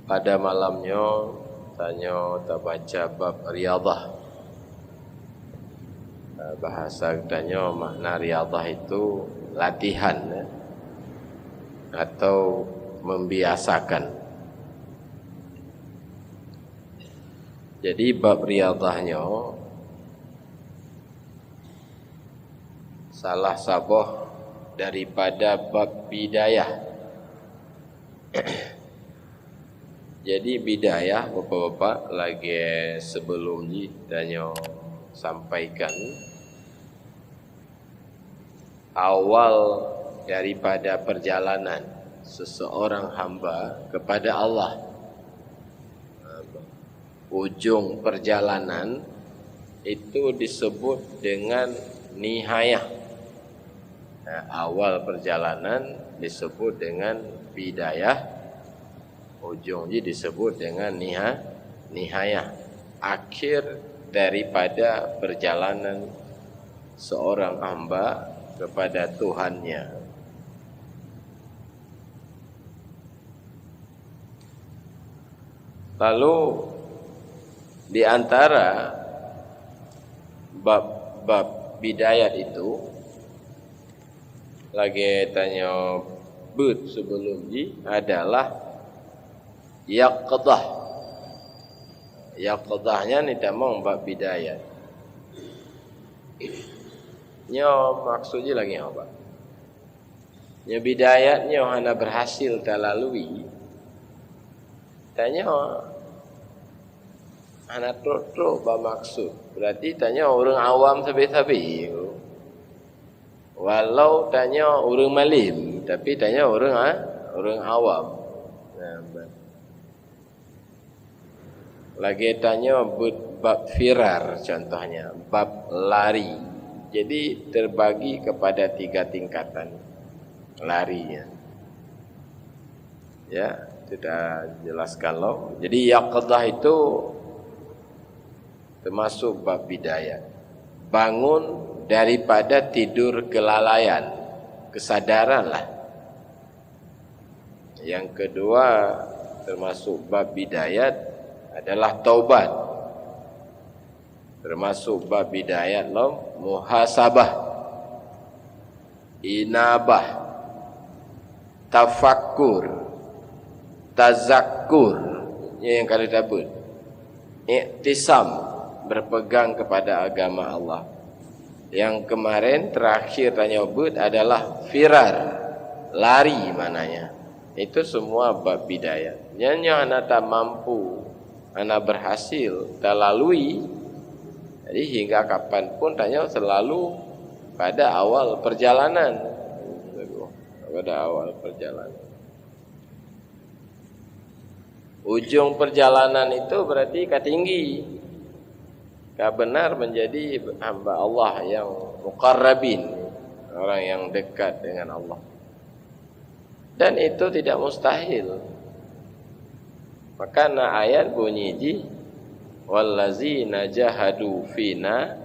Pada malamnya tanya tak baca bab riyadhah. Bahasa tanya makna riyadhah itu latihan ya? Atau membiasakan. Jadi bab riyadhahnya salah sabah daripada bab bidayah. Jadi bidayah bapak-bapak lagi sebelum ni tanya sampaikan awal daripada perjalanan seseorang hamba kepada Allah. Ujung perjalanan itu disebut dengan nihayah. Awal perjalanan disebut dengan bidayah. Ujungnya disebut dengan nihayah. Akhir daripada perjalanan seorang hamba kepada Tuhannya. Lalu di antara bab bidayat itu lagi tanya but sebelum ni adalah yaqdah. Yaqdahnya ni tamang bab bidayat. Nyo maksudnya lagi apa? Nyo bidayatnya hana berhasil terlalui. Tanya hana truk bermaksud. Berarti tanya orang awam sabi-sabi. Walau tanya orang malim, tapi tanya orang awam. Lagi tanya bab firar contohnya, bab lari. Jadi terbagi kepada 3 tingkatan larinya. Ya, sudah jelaskan loh. Jadi yaqdah itu termasuk bab bidayah. Bangun daripada tidur kelalaian, kesadaran lah. Yang kedua termasuk bab bidayat adalah taubat. Termasuk bab bidayat lo muhasabah, inabah, tafakkur, tazakkur. Ini yang kali dabut. Iktisam, berpegang kepada agama Allah. Yang kemarin terakhir tanya but adalah firar, lari mananya. Itu semua bab bidayat. Yang anak tak mampu, anak berhasil terlalui. Jadi hingga kapanpun tanya selalu pada awal perjalanan. Pada awal perjalanan. Ujung perjalanan itu berarti katinggi. Benar menjadi hamba Allah yang muqarrabin, orang yang dekat dengan Allah. Dan itu tidak mustahil. Maka ayat bunyi ji wallazina jahadu fina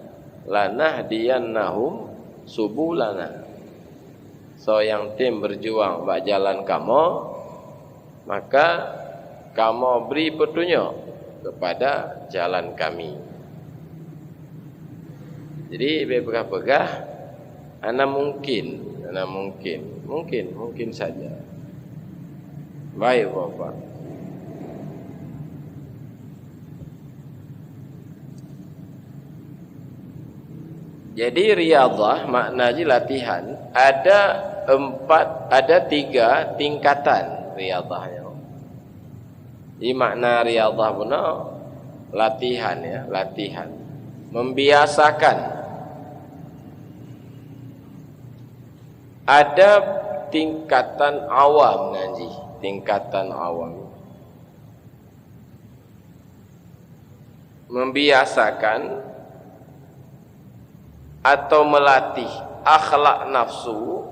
lanahdiyannahum subulana. So yang tim berjuang bak jalan kamu, maka kamu beri petunjuk kepada jalan kami. Jadi berpegah-pegah ana mungkin saja. Baik Bapak. Jadi riyadhah maknanya latihan ada 3 tingkatan riyadhahnya. Ini makna riyadhah benar latihan ya, latihan. Membiasakan. Ada tingkatan awam ngaji, tingkatan awam. Membiasakan atau melatih akhlak nafsu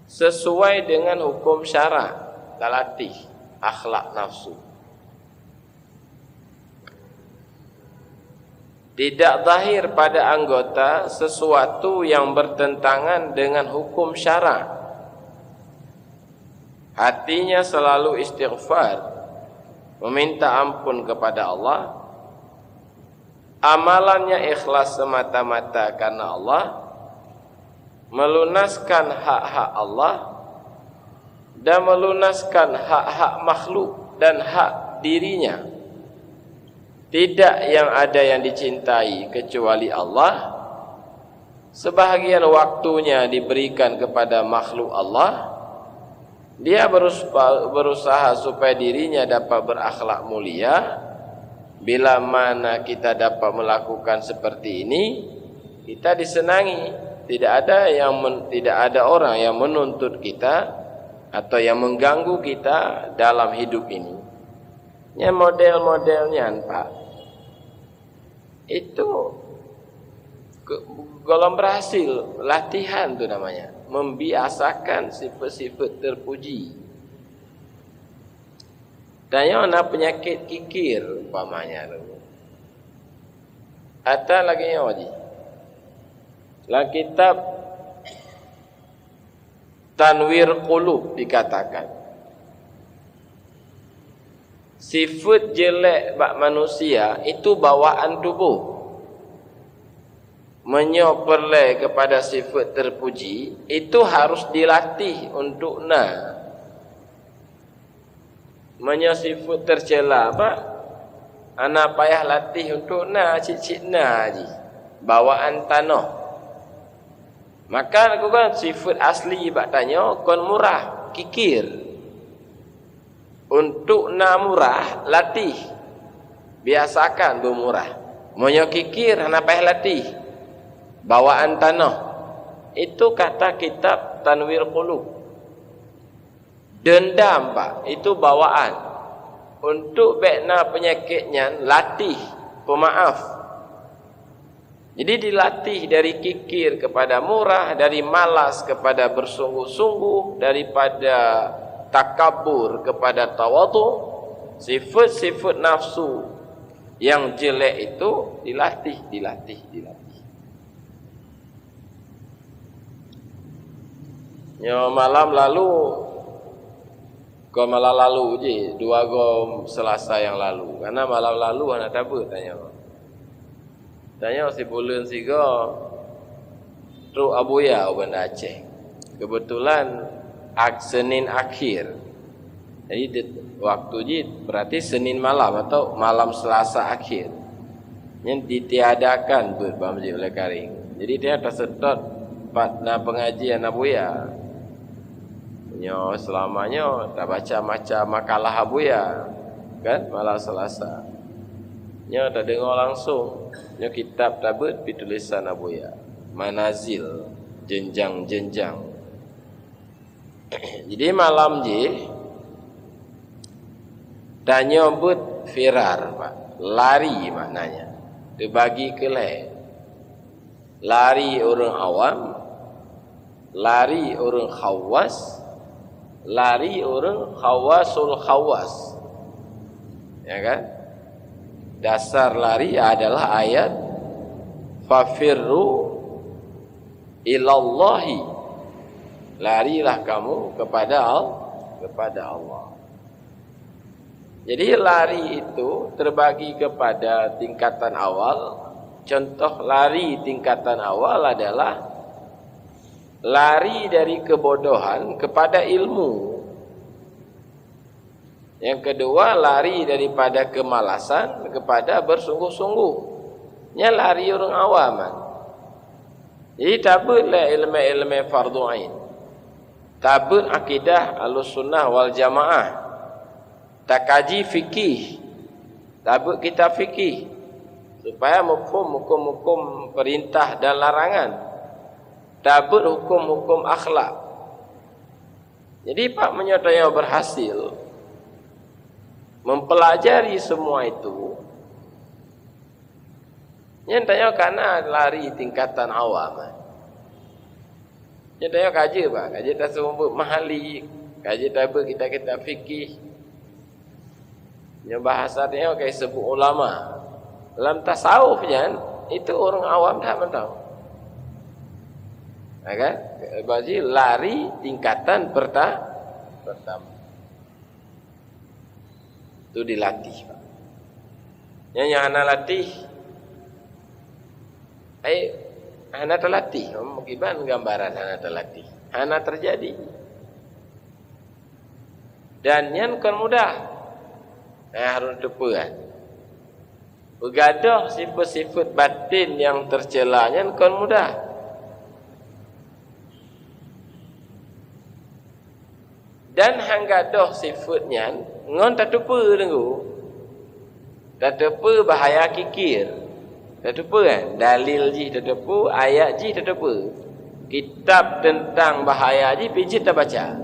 sesuai dengan hukum syarak. Latih akhlak nafsu. Tidak zahir pada anggota sesuatu yang bertentangan dengan hukum syarak. Hatinya selalu istighfar meminta ampun kepada Allah, amalannya ikhlas semata-mata karena Allah, melunaskan hak-hak Allah dan melunaskan hak-hak makhluk dan hak dirinya. Tidak yang ada yang dicintai kecuali Allah. Sebahagian waktunya diberikan kepada makhluk Allah. Dia berusaha supaya dirinya dapat berakhlak mulia. Bila mana kita dapat melakukan seperti ini, kita disenangi. Tidak ada orang yang menuntut kita atau yang mengganggu kita dalam hidup ini. Yang model-modelnya, Pak, itu golong berhasil, latihan tu namanya, membiasakan sifat-sifat terpuji. Dan yang nak penyakit kikir umpamanya tu, atau lagi yang wajib dalam kitab Tanwir Qulub dikatakan sifat jelek bak manusia itu bawaan tubuh. Menyoperlai kepada sifat terpuji itu harus dilatih untuk menyosifat tercela, Pak. Anak payah latih untuk cik-cik je. Bawaan tanah. Maka aku kan sifat asli bak tanya kon murah, kikir. Untuk murah, latih. Biasakan bermurah. Moyo kikir anak payah latih. Bawaan tanah. Itu kata kitab Tanwir Qulub. Dendam, Pak, itu bawaan. Untuk bekna penyakitnya, latih pemaaf. Jadi dilatih dari kikir kepada murah, dari malas kepada bersungguh-sungguh, daripada takabur kepada tawadhu. Sifat-sifat nafsu yang jelek itu dilatih. Ya, malam lalu je 2 gom Selasa yang lalu. Karena malam lalu anak tabu tanya si bulan siga Truk Abuya Banda Aceh. Kebetulan Senin akhir. Jadi waktu je berarti Senin malam atau malam Selasa akhir. Yang ditiadakan berbamji oleh Karing. Jadi dia tersedot partner pengajian Abuya. Nyo selamanya tak baca macam makalah Abuya kan malam Selasa. Nyo tak dengar langsung. Nyo kitab tabut tulisan Abuya. Manazil, jenjang-jenjang. Jadi malam je tanya but firar, Pak. Lari maknanya. Dibagi kelai. Lari orang awam, lari orang khawas, lari orang khawasul khawas. Ya kan? Dasar lari adalah ayat fafirru ilallahi. Larilah kamu kepada Allah. Jadi lari itu terbagi kepada tingkatan awal. Contoh lari tingkatan awal adalah lari dari kebodohan kepada ilmu. Yang kedua, lari daripada kemalasan kepada bersungguh-sungguh. Ini lari orang awaman. Jadi tabutlah ilmu-ilmu fardu ain. Tabut akidah Ahlussunnah wal Jamaah. Takaji fikih. Tabut kitab fikih. Supaya hukum-hukum perintah dan larangan. Tabut hukum-hukum akhlak. Jadi Pak menyatakan berhasil mempelajari semua itu. Yang tanya karena lari tingkatan awam. Yang tanya kaji Pak, kaji tak semua mahali, kaji tabut kita fikih. Yang bahasa dia kayak sebut ulama. Dalam tasawuf itu orang awam tak tahu. Kan? Berarti lari tingkatan pertama. Tu dilatih, Pak. Yang hana latih. Hana terlatih. Gimana gambaran hana terlatih? Hana terjadi. Dan yang kan mudah. Harus depan. Begadah sifat-sifat batin yang tercela yang kan mudah. Dan hanggadah sifatnya ngon tak lupa tenggu. Tak lupa bahaya kikir. Tak lupa kan? Dalil ji tak lupa, ayat ji tak lupa. Kitab tentang bahaya ji pijit tak baca.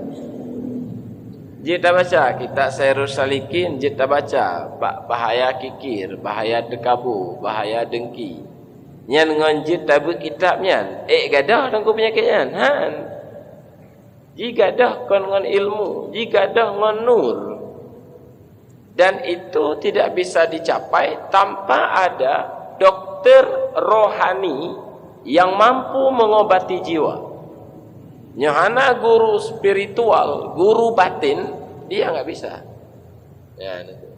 Ji tak baca kitab Sairus Salikin, ji tak baca bahaya kikir, bahaya dekabur, bahaya dengki. Nyan ngon ji tak kitabnya. Gadah tengku penyakitnya. Han. Ji gadah kon ngon ilmu, ji gadah ngon nur. Dan itu tidak bisa dicapai tanpa ada dokter rohani yang mampu mengobati jiwa. Nyahana guru spiritual, guru batin, dia enggak bisa. Ya, itu.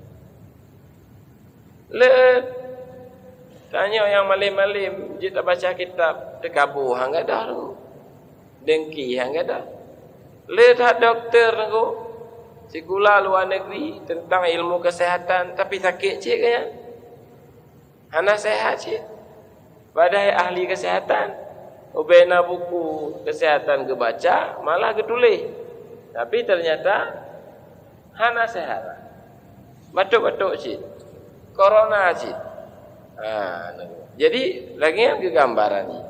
Tanya yang malim-malim, kita baca kitab dekabur, enggak ada. Dengki, enggak ada. Lihat dokter tu. Sekolah luar negeri tentang ilmu kesehatan tapi sakit cik kan? Hana sehat cik. Padahal ahli kesehatan. Ubena buku kesehatan ke baca malah ke tulis. Tapi ternyata hana sehat. Batuk-batuk cik. Corona cik. Jadi lagi yang ke gambaran ni.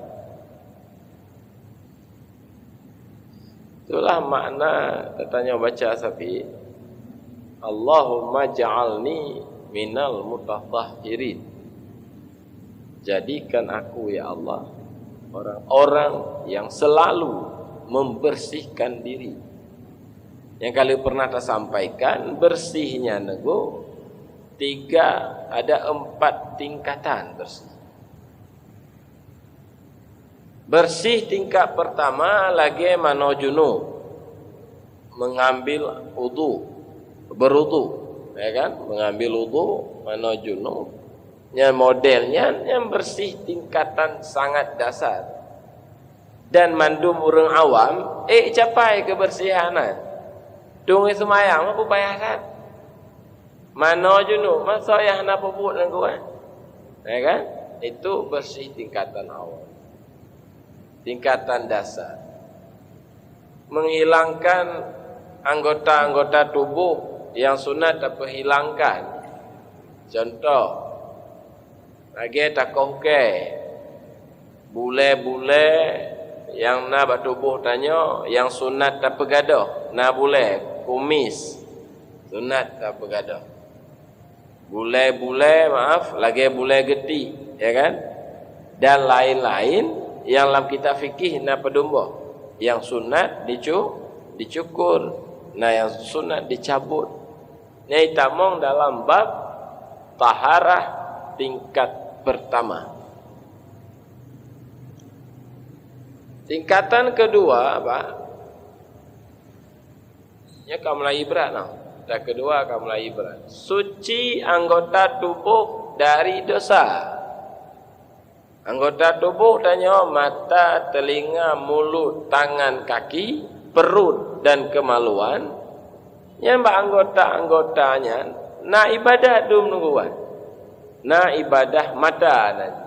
Itulah makna katanya baca sapi. Allahumma ja'alni minal mutatahhirin. Jadikan aku ya Allah orang-orang yang selalu membersihkan diri. Yang kali pernah kita sampaikan bersihnya nego 4 tingkatan bersih. Bersih tingkat pertama lagi mano junub, mengambil wudu, berwudu, ya kan? Mengambil wudu, mano junub. Yang modelnya yang bersih tingkatan sangat dasar. Dan mandum orang awam, capai kebersihanan. Dungi semayang apa bayaran? Mano junub, masa yang nak puput dengan kuat, ya kan? Itu bersih tingkatan awam. Tingkatan dasar. Menghilangkan anggota-anggota tubuh yang sunat dapat hilangkan. Contoh, lagi takoh ke bule-bule yang nak bertubuh tanya yang sunat dapat gadah. Nak bule kumis sunat dapat gadah. Bule-bule maaf, lagi bule geti, ya kan? Dan lain-lain yang dalam kitab fikih na pedumba, yang sunat dicukur, nah yang sunat dicabut. Nyai tamong dalam bab taharah tingkat pertama. Tingkatan kedua, Pak. Ya kamu mulai berat nah. Dan kedua kamu mulai berat. Suci anggota tubuh dari dosa. Anggota tubuh tanya mata, telinga, mulut, tangan, kaki, perut dan kemaluan. Yang anggota-anggotanya na ibadah dum nungguan. Na ibadah mata nanti.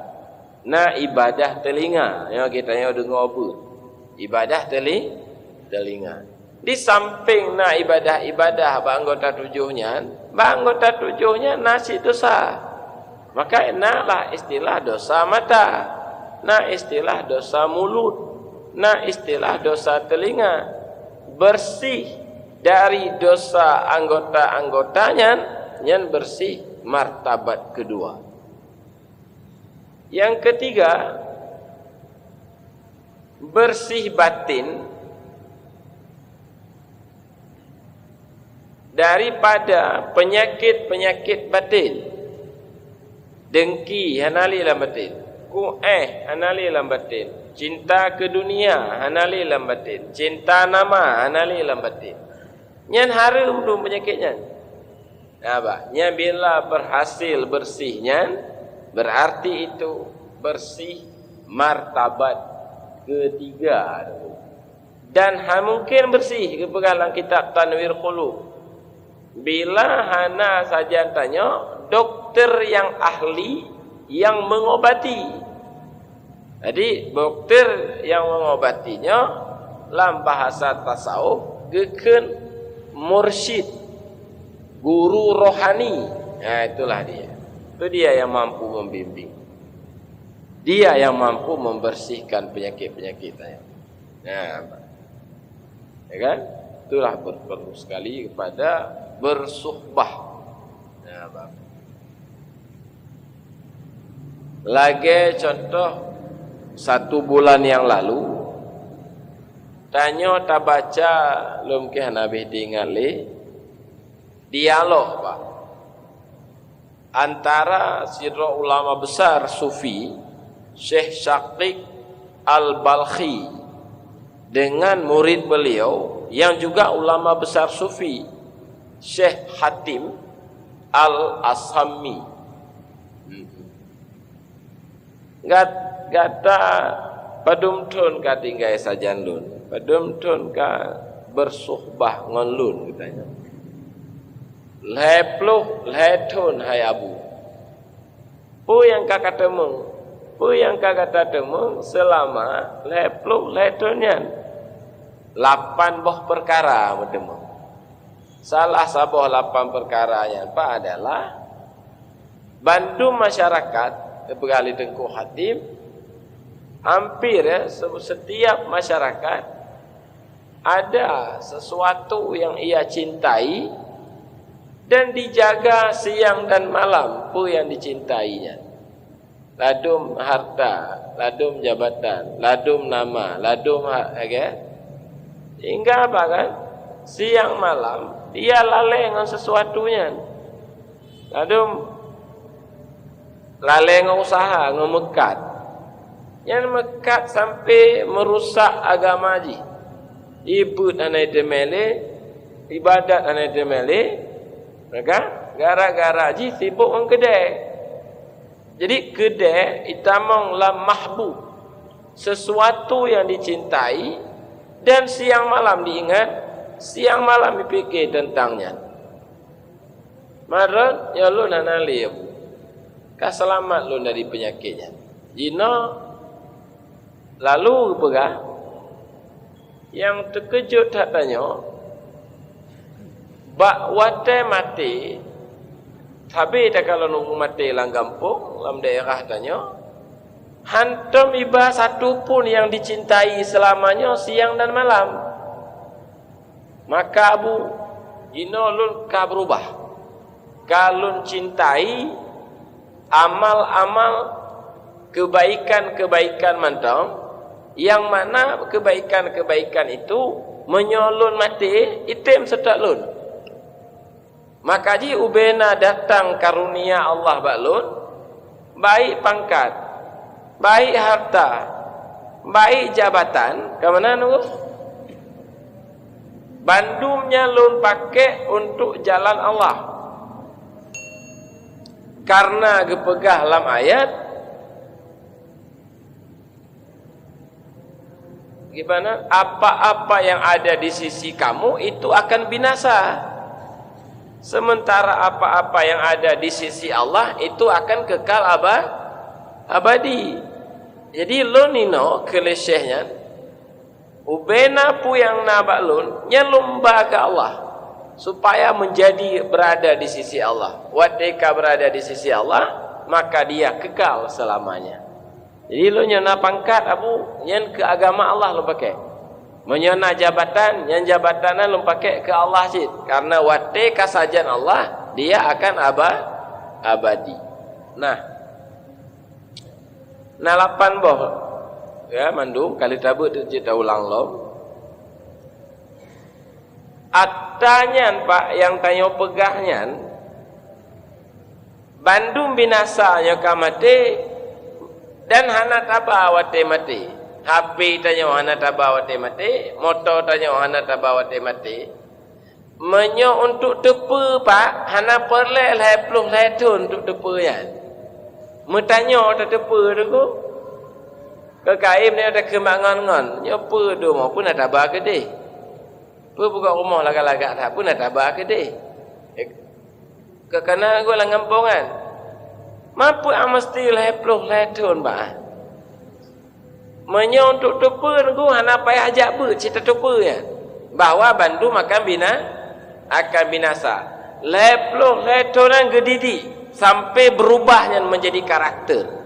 Na ibadah telinga. Yang kita yang dengar apa? Ibadah telinga. Di samping na ibadah-ibadah anggota tujuhnya nasi dosa. Maka naklah istilah dosa mata, nak istilah dosa mulut, nak istilah dosa telinga. Bersih dari dosa anggota-anggotanya, yang bersih martabat kedua. Yang ketiga, bersih batin daripada penyakit-penyakit batin. Dengki hanali dalam batin, hanali dalam batin, cinta ke dunia hanali dalam batin, cinta nama hanali dalam batin. Nyan harum tu penyakitnya. Nya bila berhasil bersihnya, berarti itu bersih martabat ketiga. Dan mungkin bersih kepegalang kitab Tanwir Qulub. Bila hana saja tanya dokter yang ahli yang mengobati. Jadi dokter yang mengobatinya dalam bahasa tasawuf geken mursyid, guru rohani. Itulah dia. Itu dia yang mampu membimbing. Dia yang mampu membersihkan penyakit-penyakit. Ya kan? Itulah perlu sekali kepada bersuhbah. Lagi contoh 1 bulan yang lalu tanya tak baca lum ke Nabi diingat le dialog Pak antara sira ulama besar sufi Syekh Syaqiq Al-Balkhi dengan murid beliau yang juga ulama besar sufi Syekh Hatim Al-Ashammi. Gata padum tun ka tinggai sajan lun. Padum tun ka bersuhbah ngon lun katanya. Lepluh letun hai abu. Pu yang ka katemu. Pu yang ka kata temu selama lepluh letunnya. 8 boh perkara bertemu. Salah saboh 8 perkaranya apa adalah bantu masyarakat bergali Tengku Hatim hampir setiap masyarakat ada sesuatu yang ia cintai dan dijaga siang dan malam pun yang dicintainya. Ladum harta, ladum jabatan, ladum nama, ladum hingga apa kan? Siang malam dia lalai dengan sesuatunya. Ladum lalai dengan usaha, dengan mekat. Yang mekat sampai merusak agama haji. Ibu anai demele, ibadat anai demele. Maka gara-gara haji sibuk dengan kedai. Jadi kedai itamang la mahbub. Sesuatu yang dicintai dan siang malam diingat, siang malam dipikir tentangnya. Marah ya lu nanali ya bu. Kah selamat lu dari penyakitnya. Jina lalu pegah yang terkejut katanya bak wate mati tapi tak kalau nunggu mati lang kampung dalam daerah tanya hantam iba satu pun yang dicintai selamanya siang dan malam maka abu jina lun ka berubah kalun cintai amal-amal kebaikan-kebaikan mantau yang mana kebaikan-kebaikan itu menyolun mati item setak lun maka ji ubena datang karunia Allah baklun baik pangkat baik harta baik jabatan ke mana nunggu bandumnya lun pakai untuk jalan Allah karena gepegah dalam ayat gimana apa-apa yang ada di sisi kamu itu akan binasa sementara apa-apa yang ada di sisi Allah itu akan kekal abadi. Jadi lun nino kelesehnya ubena pu yang nabak lun nyelumba ke Allah supaya menjadi berada di sisi Allah. Wadeka berada di sisi Allah, maka dia kekal selamanya. Jadi lu nyana pangkat abu, nyan ke agama Allah lu pakai. Menyana jabatan, nyan jabatannya lu pakai ke Allah sih. Karena wadeka sajan Allah, dia akan abadi. Nah 8 boh. Ya, mandum kali tabu cerita ulang lo. Atanyan pak yang tanya pegahnya bandung binasanya kamate dan hana taba wate mati HP tanya hana taba wate mati motor tanya hana taba wate mati Menyo untuk tepa pak, hana perle lah puluh tahun untuk tepa kan. Metanya tak tepa tu ko. Kekaim ni ada kemangan-ngan. Nyopa do mau pun nak tabah ke deh. Pu buka rumah lagak-lagak tak pun nak tabah ke deh. Kekana gua lang kampung kan. Mampu mesti lah puluh tahun pak. Menyo untuk tepa tu hana payah ajak ber cerita tepa kan. Bahawa Bandung akan binasa. Leploh letonan gedidik sampai berubahnya menjadi karakter.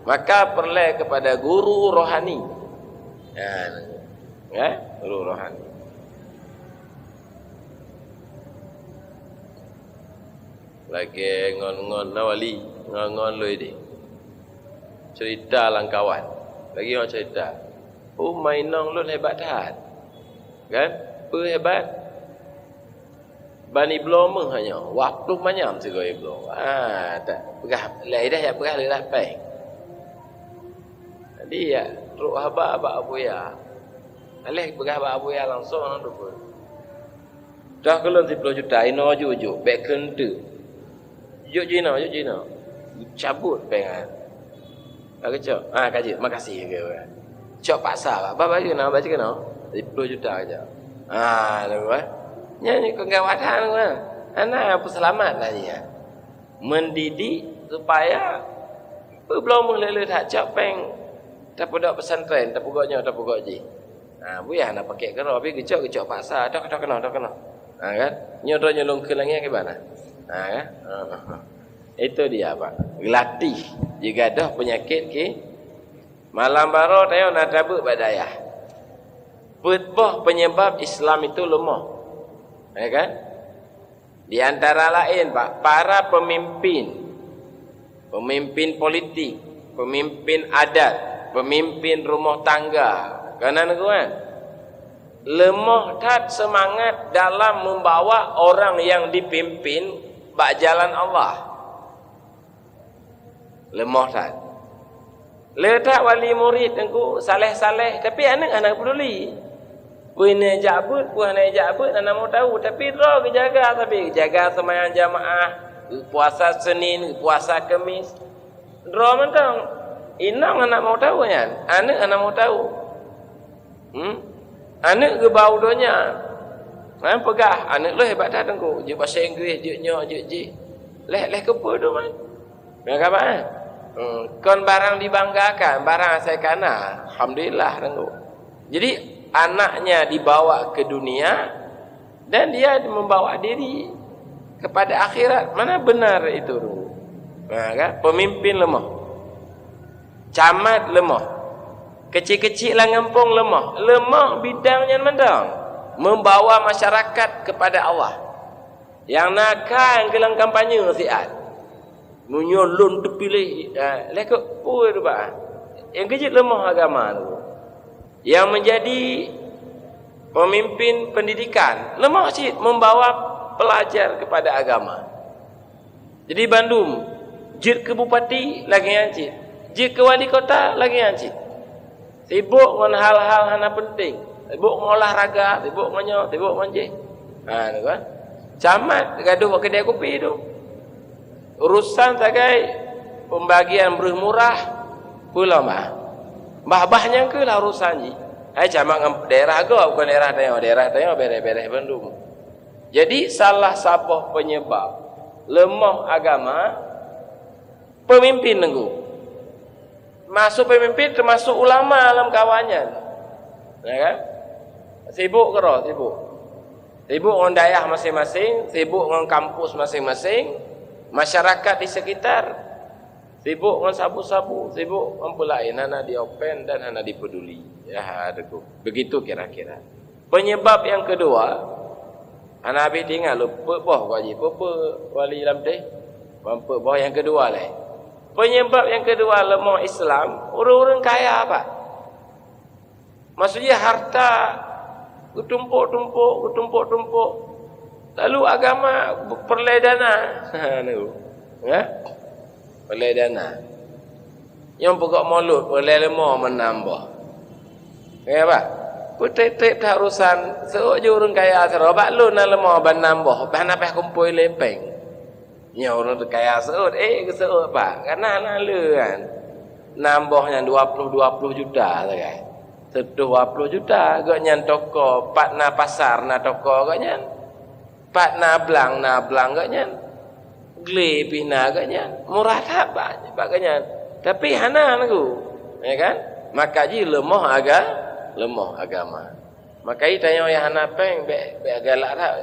Maka perlu kepada guru rohani. Guru rohani. Lagi ngon-ngon nawali, ngon-ngon lui di. Cerita lang kawan. Lagi orang cerita. Oh mainong lu hebat dah. Kan? Hebat. Bani belum hanya waktu manyam segoi belum. Tak pegah lai dah ya pegah dah pai. Jadi ya ruk haba abuya. Alih pegah abu ya langsung nang tu. Dah kalau 10 juta ino jujuk bek kente. Juk Cina. Cabut pengan. Cok. Kaji makasih ke. Cok paksa. Bapa baca kena 10 juta aja. Lagu nyanyi kegawatan kan. Anak apa selamat lah dia. Mendidik supaya belum mulai tak capeng. Tak pada pesantren, tak pugaknya, tak pugakji. Buya nak pakai kena tapi gecok paksa, tak kena. Kan? Nyodor nyolong ke langit ke mana? Kan? Itu dia Pak. Gelatih jika dah penyakit ke malam baru tayo nak tabuk badayah. Petbah penyebab Islam itu lemah. Ya kan? Di antara lain Pak, para pemimpin politik, pemimpin adat, pemimpin rumah tangga, kanan kan? Lemah tak semangat dalam membawa orang yang dipimpin bak jalan Allah. Lemah tak. Letak wali murid engku saleh-saleh tapi anak-anak peduli. Punya jabut, anak mau tahu tapi roh jaga sembahyang jamaah, puasa Senin, puasa Kamis. Roh mentang inang anak mau tahu kan? Anak mau tahu. Anak ke bau donya. Pegah anak lo hebat dah tengku. Je bahasa Inggeris, je nyok, je. Leh kepo tu man. Biar apa kon barang dibanggakan, barang saya kana. Alhamdulillah tengku. Jadi anaknya dibawa ke dunia dan dia membawa diri kepada akhirat. Mana benar itu? Kan? Pemimpin lemah, camat lemah, kecil-kecil lah ngampung lemah bidangnya mendang membawa masyarakat kepada Allah. Yang nakal gelang kampanye siat menyolong terpilih lekuk pun tu Pak. Yang kecil lemah agama tu. Yang menjadi pemimpin pendidikan lemah cik membawa pelajar kepada agama. Jadi Bandung jid ke bupati lagi cik, jid ke wali kota lagi cik. Sibuk dengan hal-hal hana penting, sibuk dengan olahraga, sibuk dengan sibuk manjih. Tu kan. Camat gaduh kedai kopi tu. Urusan sebagai pembagian beruh murah pula bah-bahnya ke lah urusan ni. Camat dengan daerah ke bukan daerah tayang beres-beres Bandung. Jadi salah satu penyebab lemah agama pemimpin nenggu. Masuk pemimpin termasuk ulama dalam kawannya. Ya kan? Sibuk ke roh, sibuk. Sibuk dengan daerah masing-masing, sibuk dengan kampus masing-masing, masyarakat di sekitar sibuk dengan sabu-sabu, sibuk mempelai hana di open dan hana dipeduli. Ya, aduh. Begitu kira-kira. Penyebab yang kedua, anak habis tinggal lupa boh wajib apa wali dalam teh. Mampu boh yang kedua lah. Penyebab yang kedua lemah Islam, orang-orang kaya apa? Maksudnya harta tumpuk. Lalu agama perlai dana. Ya? Perlai dana. Yang pokok mulut perlai lemah menambah. Ya Pak? Putek-tek urusan seojo orang kaya serobak lu na lemah ban nambah ban apa kumpul lepeng. Nya orang tu kaya seot ke seot pak. Karena lalu kan. Nambahnya 20 juta tu kan. 20 juta agaknya toko, pat na pasar na toko agaknya. Pat na blang agaknya. Gli pina agaknya. Murah tak agaknya. Tapi hana aku. Ya kan? Maka ji lemah agama. Maka i tanya ya hana peng be galak tak.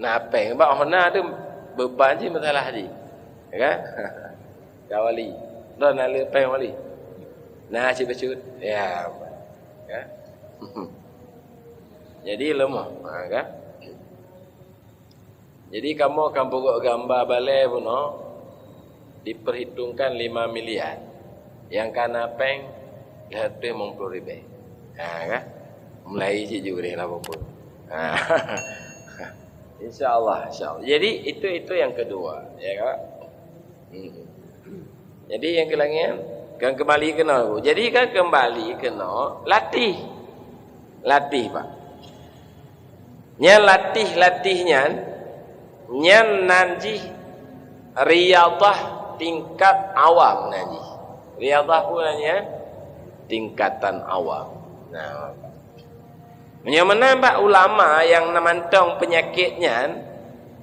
Na peng ba hona tu beban je masalah ji. Ya kan? Kawali. Dah nak le peng wali. Nah cut. Ya. Kan? Jadi lemah, kan? Jadi kamu akan pokok gambar balai pun diperhitungkan 5 miliar. Yang kana peng dah 50,000. Kan? Mulai je juga lah pun. Insyaallah. Jadi itu yang kedua, ya kan? Jadi yang kelangian kan kembali kena. Jadi kan kembali kena latih pak. Nya latihnya nyan nanji riyadhah tingkat awam nanji. Riyadhah pun nanya tingkatan awam. Nah, menambah ulama yang namantong penyakitnya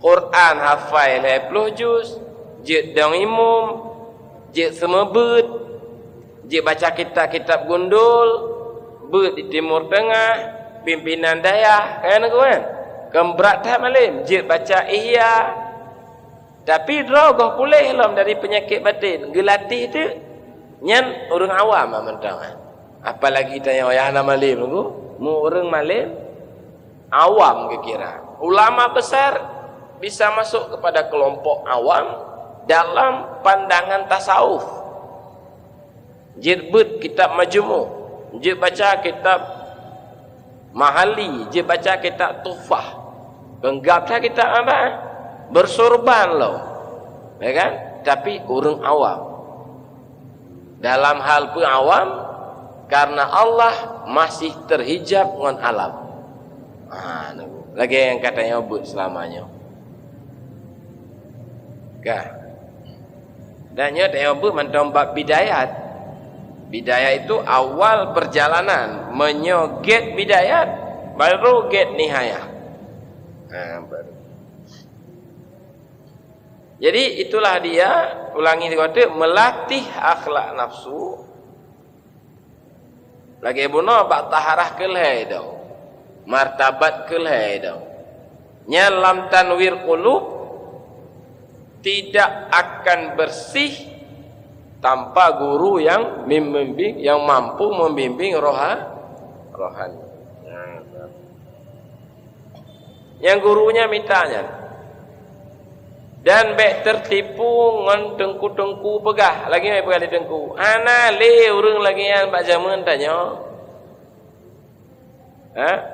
Quran hafal 20 juz, je dong imum, je semua bet, je baca kitab-kitab gundul, bet di Timur Tengah, pimpinan daya, kan kawan? Kemberat tak malam, je baca ihya. Tapi rogoh pulih lam dari penyakit batin. Gelatih tu nyan orang awam mentang. Apalagi tanya ayah nama malim tu, mu orang malim awam kira. Ulama besar bisa masuk kepada kelompok awam dalam pandangan tasawuf. Je bet kitab majmu', je baca kitab mahali, je baca kitab tuhfah. Penggaplah kita apa? Bersorban loh. Ya kan? Tapi orang awam. Dalam hal pun awam karena Allah masih terhijab dengan alam. Lagi yang katanya but selamanya. Kah? Dan nya tanya but mentombak bidayat. Bidayat itu awal perjalanan, menyoget bidayat baru get nihayah. Jadi itulah dia ulangi kata melatih akhlak nafsu. Lagi bunuh bak taharah kelai dah. Martabat kelai dah. Nya lam tanwir qulub tidak akan bersih tanpa guru yang membimbing, yang mampu membimbing rohani. Yang gurunya mintanya dan baik tertipu ngan tengku-tengku pegah lagi mai pegah di tengku ana le urang lagi yang pak zaman tanya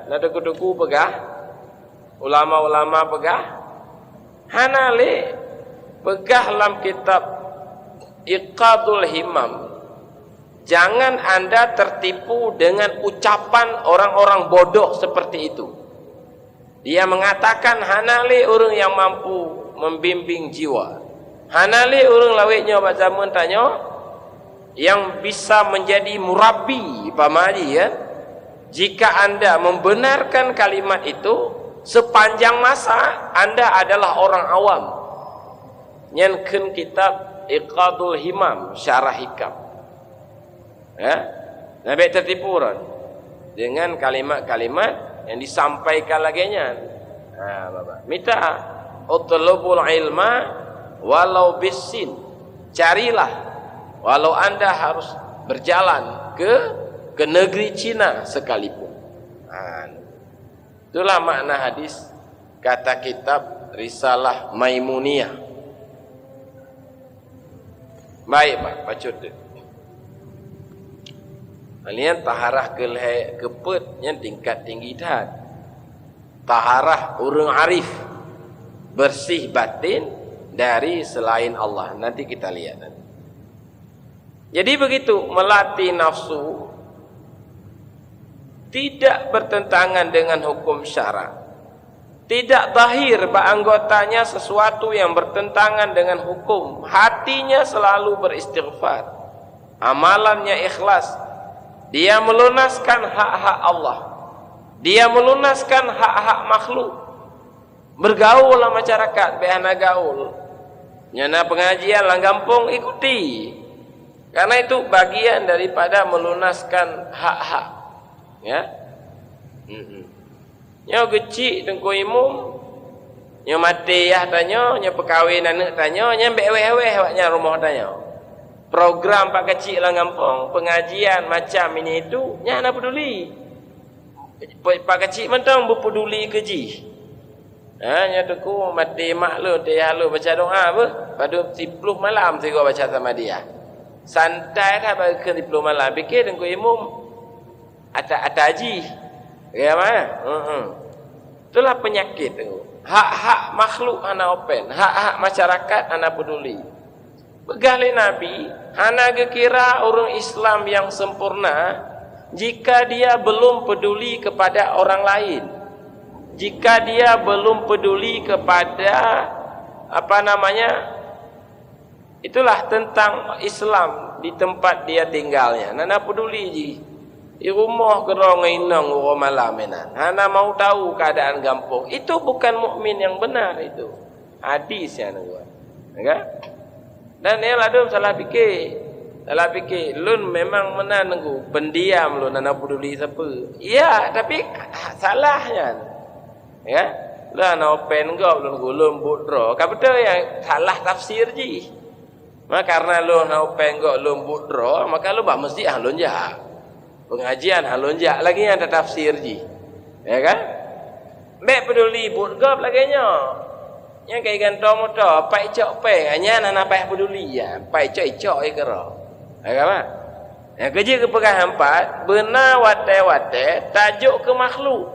nak tengku-tengku pegah ulama-ulama pegah ana le pegah dalam kitab Iqadul Himam. Jangan anda tertipu dengan ucapan orang-orang bodoh seperti itu. Dia mengatakan hanali orang yang mampu membimbing jiwa. Hanali orang lawiknya pada zaman tanya yang bisa menjadi murabi pamaji ya. Jika anda membenarkan kalimat itu sepanjang masa anda adalah orang awam. Nyankeun kitab Iqadul Himam syarah hikam. Ya. Nabi tertipu orang dengan kalimat-kalimat yang disampaikan laginya. Minta utlubul ilma walau bisin. Carilah walau anda harus berjalan ke negeri Cina sekalipun. Itulah makna hadis kata kitab Risalah Maimuniyah. Baik Pak, baca tu. Kalian taharah kepet yang tingkat tinggi dah. Taharah orang arif bersih batin dari selain Allah. Nanti kita lihat nanti. Jadi begitu melatih nafsu tidak bertentangan dengan hukum syarak, tidak zahir anggotanya sesuatu yang bertentangan dengan hukum, hatinya selalu beristighfar, amalannya ikhlas, dia melunaskan hak-hak Allah, dia melunaskan hak-hak makhluk, bergaul sama masyarakat, behana gaul, nyana pengajian lang kampung ikuti, karena itu bagian daripada melunaskan hak-hak, ya. Nyo kecil dengku imum, nyo mati ya tanya, nyo perkahwin anak tanya, nyo beweh-weh awaknya rumah tanya. Program pak kecil lang kampung, pengajian macam ini itu, nya nak peduli. Pak kecil mentang berpeduli keji. Nya deku mati mak lu, dia lu baca doa apa? Pada 10 malam saya baca sama dia. Santai kan bagi ke 10 malam, fikir dengku imum ataji. Ya mana? Itulah penyakit tu. Hak-hak makhluk ana open, hak-hak masyarakat ana peduli. Begali Nabi, ana kira orang Islam yang sempurna jika dia belum peduli kepada orang lain. Jika dia belum peduli kepada itulah tentang Islam di tempat dia tinggalnya. Nana peduli ji. Di rumah gerong inang orang malam menan. Hana mau tahu keadaan kampung. Itu bukan mukmin yang benar itu. Hadis ya nunggu. Enggak? Dan dia ladum salah fikir. Salah fikir. Lun memang menan nunggu. Pendiam lun nana peduli siapa. Ya, tapi salahnya. Ya. Lah na open gop lun gulum budro. Ka betul yang salah tafsir ji. Maka karena lun na open gop lun budro, maka lu bah mesti lun jahat. Pengajian halonjak lagi yang ada tafsir ji, ya kan? Mek peduli budgop lagi nya, yang kayak gantong motor, pai cok pe, hanya nana pai peduli ya, pai cok ikro, ya kan? Yang kerja ke pegang empat, benar wate tajuk ke makhluk,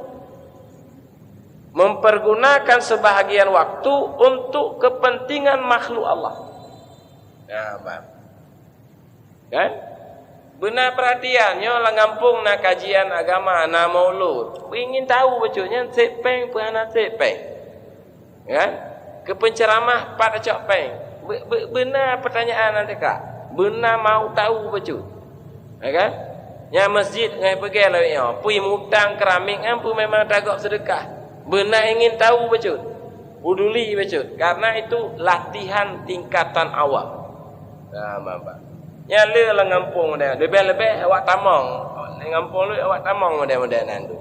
mempergunakan sebahagian waktu untuk kepentingan makhluk Allah, ya bang, kan? Benar perhatiannya lang kampung nak kajian agama, nak maulud. Ingin tahu betulnya sepeng pernah sepeng. Kan? Ke penceramah pada cok peng. Benar pertanyaan nanti kak. Benar mau tahu betul. Ya kan? Nya masjid ngai pergi lawanya. Pui mutang keramik ampu memang tagok sedekah. Benar ingin tahu betul. Peduli betul. Karena itu latihan tingkatan awal. Nah, Bapak. Nyala lah ngampung dia. Lebih-lebih awak tamang. Ngampung lu awak tamang model-model nandu.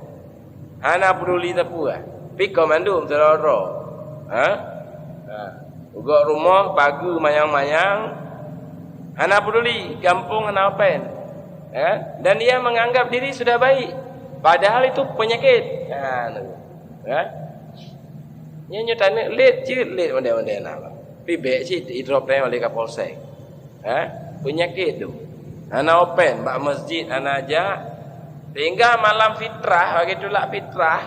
Hana peduli tapu ah. Piko mandum seloro. Ha? Ugak rumah pagi mayang-mayang. Hana peduli kampung hana open. Ya? Dan dia menganggap diri sudah baik. Padahal itu penyakit. Ha? Nyanyi tanya late model-model nak. Pi bek si idrop dia oleh Kapolsek. Ha? Penyakit tu. Ana open bak masjid ana ajak. Sehingga malam fitrah begitulah fitrah.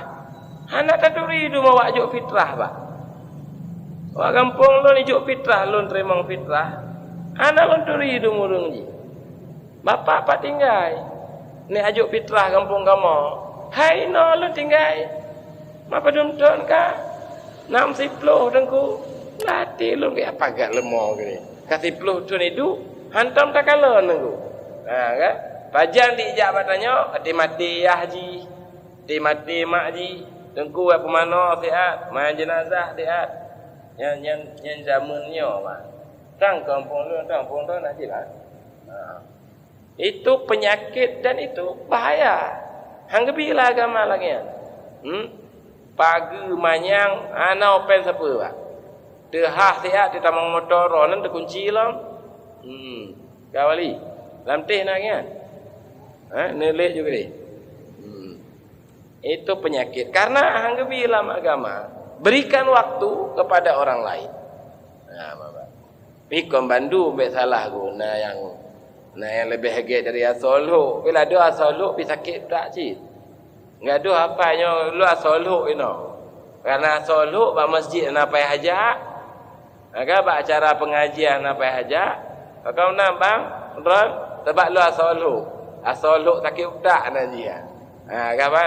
Ana taduri du mau ajak fitrah bak. Wak kampung lu ni juk fitrah lu terima fitrah. Ana lu turi du murung ji. Bapak apa tinggal? Ni ajak fitrah kampung kamu. Hai no lu tinggal. Mapa dum ton ka? 60 dengku. Latih lu ke apa gak lemah gini. Kasih 10 tu ni du. Hantam tak kalah nunggu. Kan? Pajan diijak batanya, mati ya haji. Mati mak haji. Tengku apa mana sihat, main jenazah sihat. Yang zamannya mah. Tang kampung lu nak jilat. Itu penyakit dan itu bahaya. Hanggebilah agama lagi. Pagi manyang ana open siapa pak? Dehah sihat di tamang motor nan terkunci lah. Kawali lamtih nak kan? Nelek juga ni. Itu penyakit. Karena hanggebi dalam agama, berikan waktu kepada orang lain. Bapak. Pikom bandu be salah guna yang lebih heget dari asoluk. Bila ada asoluk pi sakit tak cik. Enggak ada apanya lu asoluk ino. Karena asoluk ba masjid nak payah hajak. Agak ba acara pengajian nak payah hajak. Kau nak bang, betul? Sebab lu asoluk sakit utak nak dia. Apa?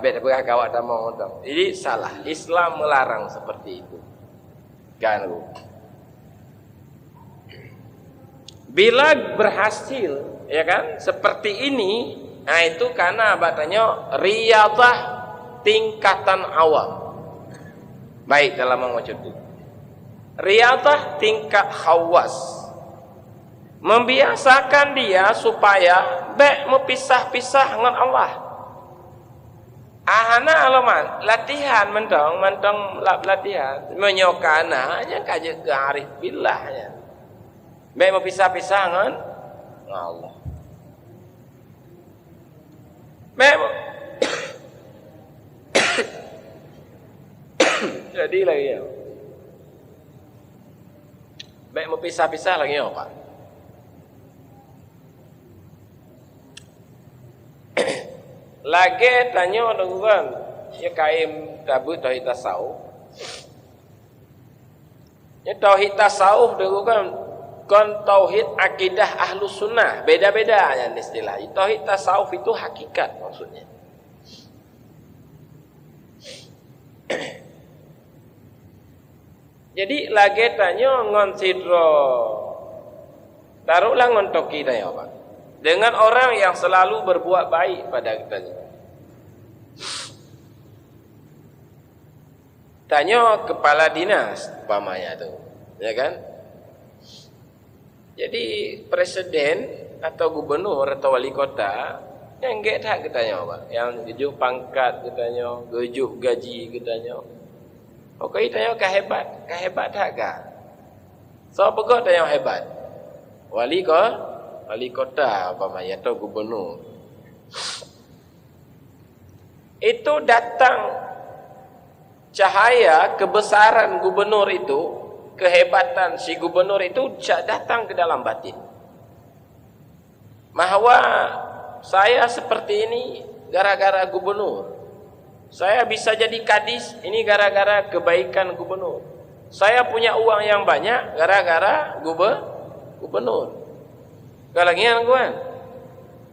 Bet berah kawat tamang tu. Jadi salah. Islam melarang seperti itu. Kan lu. Bila berhasil, ya kan? Seperti ini, itu karena batanya riyadhah tingkatan awam. Baik dalam mengucapkan. Riyadhah tingkat khawas. Membiasakan dia supaya baik mepisah-pisah dengan Allah. Ahana alaman latihan mentong latihan menyokana yang kaje ke arif billahnya. Baik mepisah-pisah dengan Allah. Baik. Jadi lagi ya. Baik mepisah-pisah lagi apa? Lagi tanya dengan ya kaim tabut tauhid tasawuf. Ya tauhid tasawuf dengan kon tauhid akidah ahlus sunnah beda-beda ya istilah. Tauhid tasawuf itu hakikat maksudnya. Jadi lagi tanya ngon sidro taruhlah ngon toki tanya apa? Dengan orang yang selalu berbuat baik pada kita. Tanya kepala dinas umpamanya tu, ya kan? Jadi presiden atau gubernur atau wali kota yang get hak katanya apa? Yang gejuk pangkat katanya, gejuk gaji katanya. Okey tanya kehebat hak kah? So pegak tanya hebat. Wali kota umpamanya atau gubernur. Itu datang cahaya kebesaran gubernur itu, kehebatan si gubernur itu datang ke dalam batin. Bahwa saya seperti ini gara-gara gubernur. Saya bisa jadi kadis ini gara-gara kebaikan gubernur. Saya punya uang yang banyak gara-gara gubernur. Galangian kawan.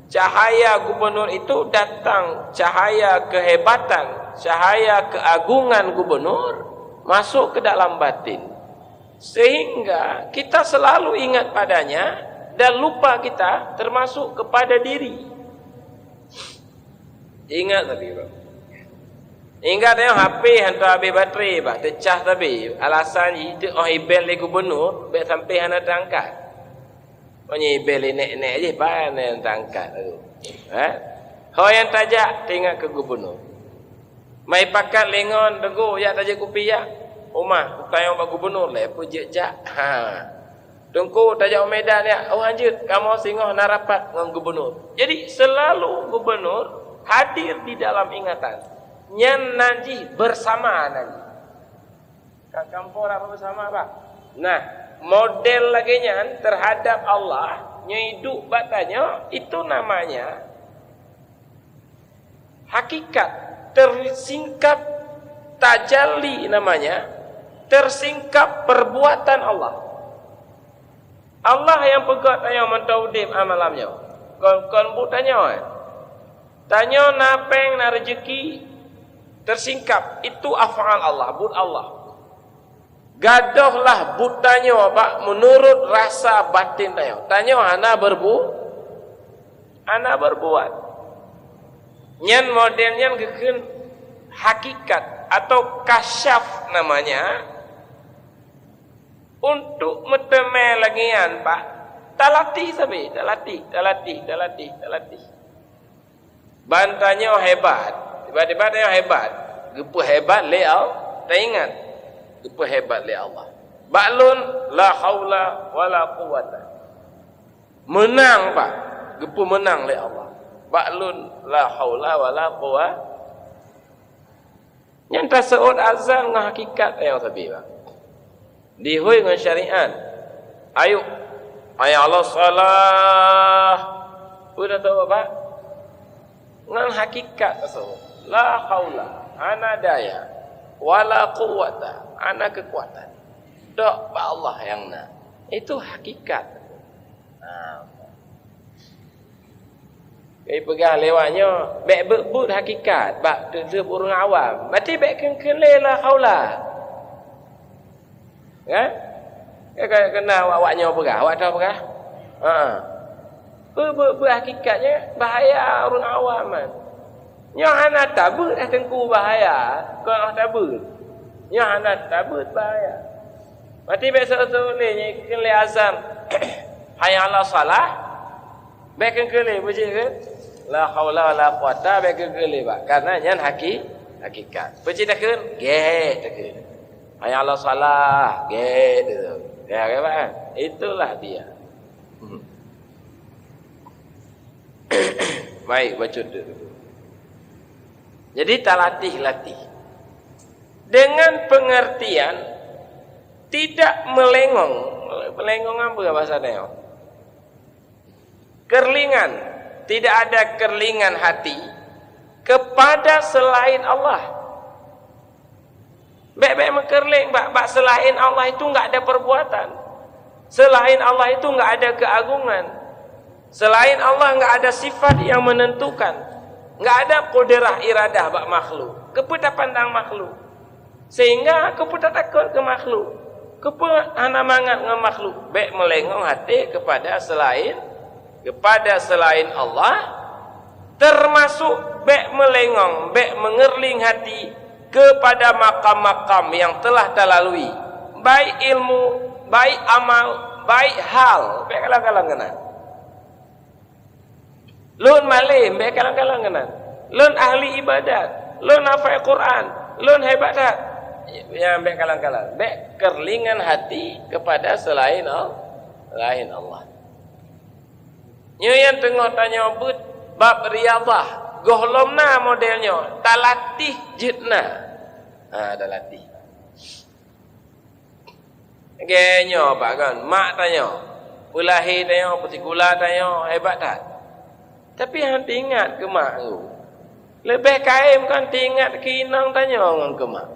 Cahaya gubernur itu datang, cahaya kehebatan, cahaya keagungan gubernur masuk ke dalam batin. Sehingga kita selalu ingat padanya dan lupa kita termasuk kepada diri. Ingat tapi bro. Ingat tengok HP hantar habis baterai bah, tercah tapi alasan itu ibel le gubernur, baik sampai hana terangkat. Ibel nek-nek je pan yang terangkat tu. Hau yang tajak tengok ke gubernur. Mai pakat lengon dengu ya tajak kopi ya. Umah tayang bagi gubernur le apa jejak. Dengku tajak medan ya. Oh lanjut kamu singoh nak rapat dengan gubernur. Jadi selalu gubernur hadir di dalam ingatan. Nyan nanti bersama nanti. Kat kampung apa bersama apa? Nah, model lagi nyan terhadap Allah nyiduk batanya itu namanya hakikat tersingkap tajalli namanya tersingkap perbuatan Allah. Allah yang pegat tanya mentaudim amalamnya. Kon bu tanya tanya napeng na rezeki tersingkap itu af'al Allah, bud Allah. Gadohlah butanya apa menurut rasa batin tanya. Tanya ana berbuat. Nyan modelnya gekeun hakikat atau kasyaf namanya untuk meteme lagian Pak. Talati sabi, talati. Bantanya hebat. Tiba-tiba dia hebat. Gepu hebat le Allah. Tak ingat. Gepu hebat le Allah. Ba'lun la haula wala quwata. Menang Pak. Gepu menang le Allah. Ba'lun la haula wala quwata. Yang tasawuf azan dengan hakikat yang sabi Pak. Dihui dengan syariat. Ayo. Ayat Allah salah. Udah tahu Pak? Dengan hakikat tasawuf. La haula, ana daya, wala quwata, ana kekuatan. Dok Pak Allah yang nak. Itu hakikat. Kai pegang lewatnya bek berbut hakikat, bak tu burung awam. Mati bek kene lah haula. Ya? Kena awaknya pegang, awak tahu pegang? Hakikatnya bahaya orang awam kan. Yang anak tabut tengku bahaya, kau anak tabut. Yang anak tabut bahaya. Mati besok ni kena azam. Hayya 'ala salah. Baik kele beje ke? La haula wala quwata baik kele bak. Karena nyan hakikat. Beje tak ke? Ge tak ke. Hayya 'ala salah, ge tu. Ya ke pak? Itulah dia. Baik, baca dulu. Jadi talatih-latih. Dengan pengertian tidak melengong. Melengong apa bahasanya? Kerlingan. Tidak ada kerlingan hati kepada selain Allah. Baik-baik menkerling, bak selain Allah itu enggak ada perbuatan. Selain Allah itu enggak ada keagungan. Selain Allah enggak ada sifat yang menentukan. Enggak ada kudrah iradah bak makhluk. Keputar pandang makhluk. Sehingga keputar takut ke makhluk. Keputar ana mangat dengan makhluk. Baik melengong hati kepada selain Allah, termasuk baik melengong, baik mengerling hati kepada makam-makam yang telah terlalui. Baik ilmu, baik amal, baik hal. Baik kalang-kalang kena. Lun malim, baik kalang-kalang kena. Lun ahli ibadat, lun hafal Quran, lun hebat tak? Yang baik kalang-kalang. Baik kerlingan hati kepada selain Allah. Yang tengah tanya bab riadah, gohlomna modelnya, talatih jitna. Dah latih. Genyo pak kan, mak tanya, pulahi tanya, putikula tanya, hebat tak? Tapi hang ingat ke mak tu. Lebih kaim kan ingat kinang tanya orang ke mak.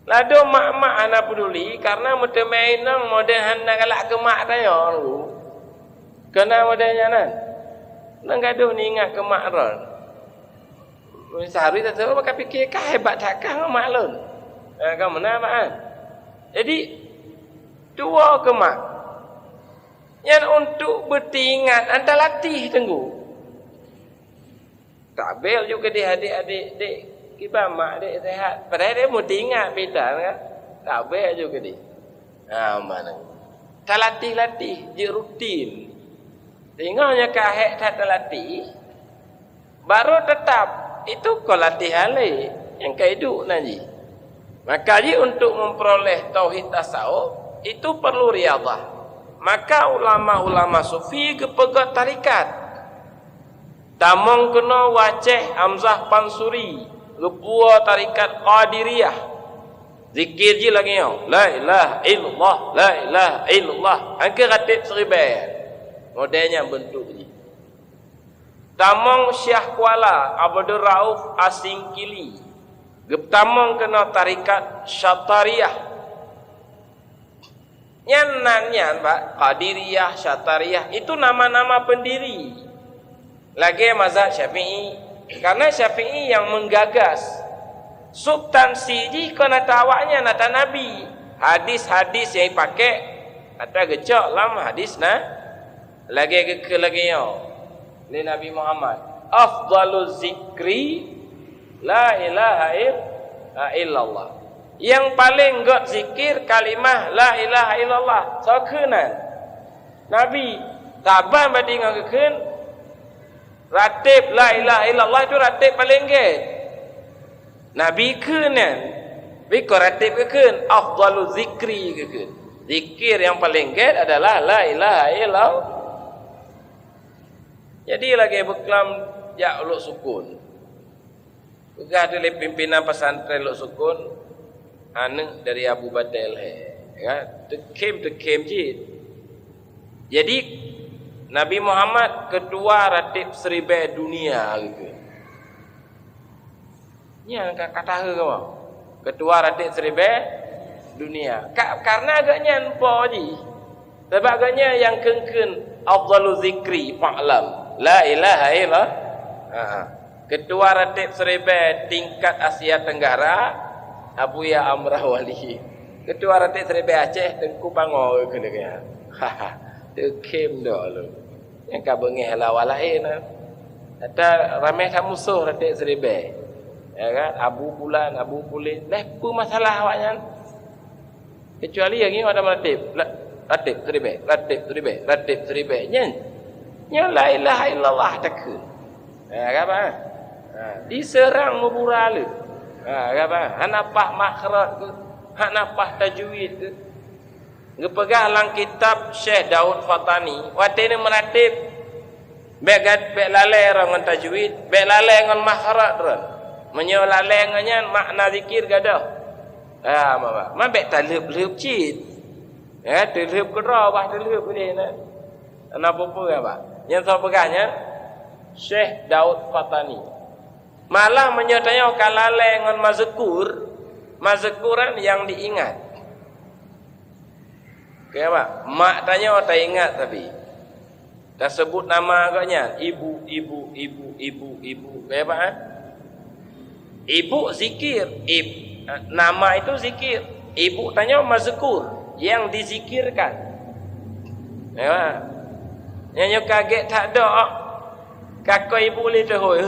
Lado mak-mak anak peduli karena mute mainang model hang galak ke mak tanya tu. Kena modelnya nan. Nang gaduh ni ingat ke mak ron. Sehari tak tahu maka fikir kah hebat takkah mak lun. Kau mana mak kan? Jadi dua ke mak. Yang untuk bertingat anda latih tunggu. Tabel juga di adik-adik dek kibar mak dek sehat. Padahal dia mau tingat bidang kan. Tabel juga di. Mana? Talatih-latih je rutin. Tengoknya kahek tak terlatih, baru tetap itu kau latih halik yang kehidup nanti. Maka untuk memperoleh tauhid tasawuf itu perlu riadah. Maka ulama-ulama sufi kepegat tarikat. Tamong kena waceh Hamzah Pansuri, gepua tarikat Qadiriyah. Zikir je lagi yo. La ilaha illallah, la ilaha illallah. Angka ratib seribu. Modelnya bentuk ni. Tamong Syekh Kuala Abdul Rauf Asingkili. Tamong kena tarikat Syatariyah. Nyan Pak, Qadiriyah, Syatariyah itu nama-nama pendiri. Lagi mazhab Syafi'i. Karena Syafi'i yang menggagas substansi ji kena tawaknya nata Nabi. Hadis-hadis yang dipakai atau gecok lam hadis lagi yo ni Nabi Muhammad afdaluz zikri la ilaha illallah. Yang paling god zikir kalimah la ilaha illallah. Sokenan Nabi taban badi ngakkeun ratib la ilaha illallah itu ratib paling ge. Nabi keunan biko ratib keun afdaluz zikri keun. Zikir yang paling ge adalah la ilaha illallah. Jadi lagi beklam ya uluk sukun. Begah dari pimpinan pesantren uluk sukun anak dari Abu Badal ya, tekem jid. Jadi Nabi Muhammad ketua ratib seribu dunia gitu. Nya kata ke mau. Ketua ratib seribu dunia. Karena agaknya empo ji. Sebab agaknya yang kengken afdalu zikri fa'lam La ilaha illallah. Ketua Ratib Seribai tingkat Asia Tenggara Abuya Amrah Wali. Ketua Ratib Seribai Aceh Tengku Pangor kena kena. Tekem dah lu. Yang kau bengih lah walain. Ada ramai kamu musuh Ratib Seribai. Ya kan? Abu Bulan, Abu Pulin. Apa masalah awaknya? Kecuali yang ini ada Ratib. Ratib Seribai, Ratib Seribai, Ratib Seribai. Nya la ilaha illallah takun. Apa? Diserang mubural. Apa? Hak napah makhraj ke, hak napah tajwid ke. Ngepegang lang kitab Syekh Daud Fatani. Wate ni meratib. Bek lalai orang ngan tajwid, bek lalai ngan makhraj ron. Menyo lalai ngannya makna zikir gadah. Ma bek talib cit. Ya, talib kera bah talib ni na. Ana apa apa? Yang saya pegangnya Syekh Daud Fatani. Malah menyertanya kalalai dengan mazkuran yang diingat. Kayak apa? Mak tanya tak ingat tapi. Dah sebut nama agaknya ibu. Kayak apa? Ibu zikir. Nama itu zikir. Ibu tanya mazkur yang dizikirkan. Kayak apa? Yang kaget tak ada. Kakak ibu boleh terhoi.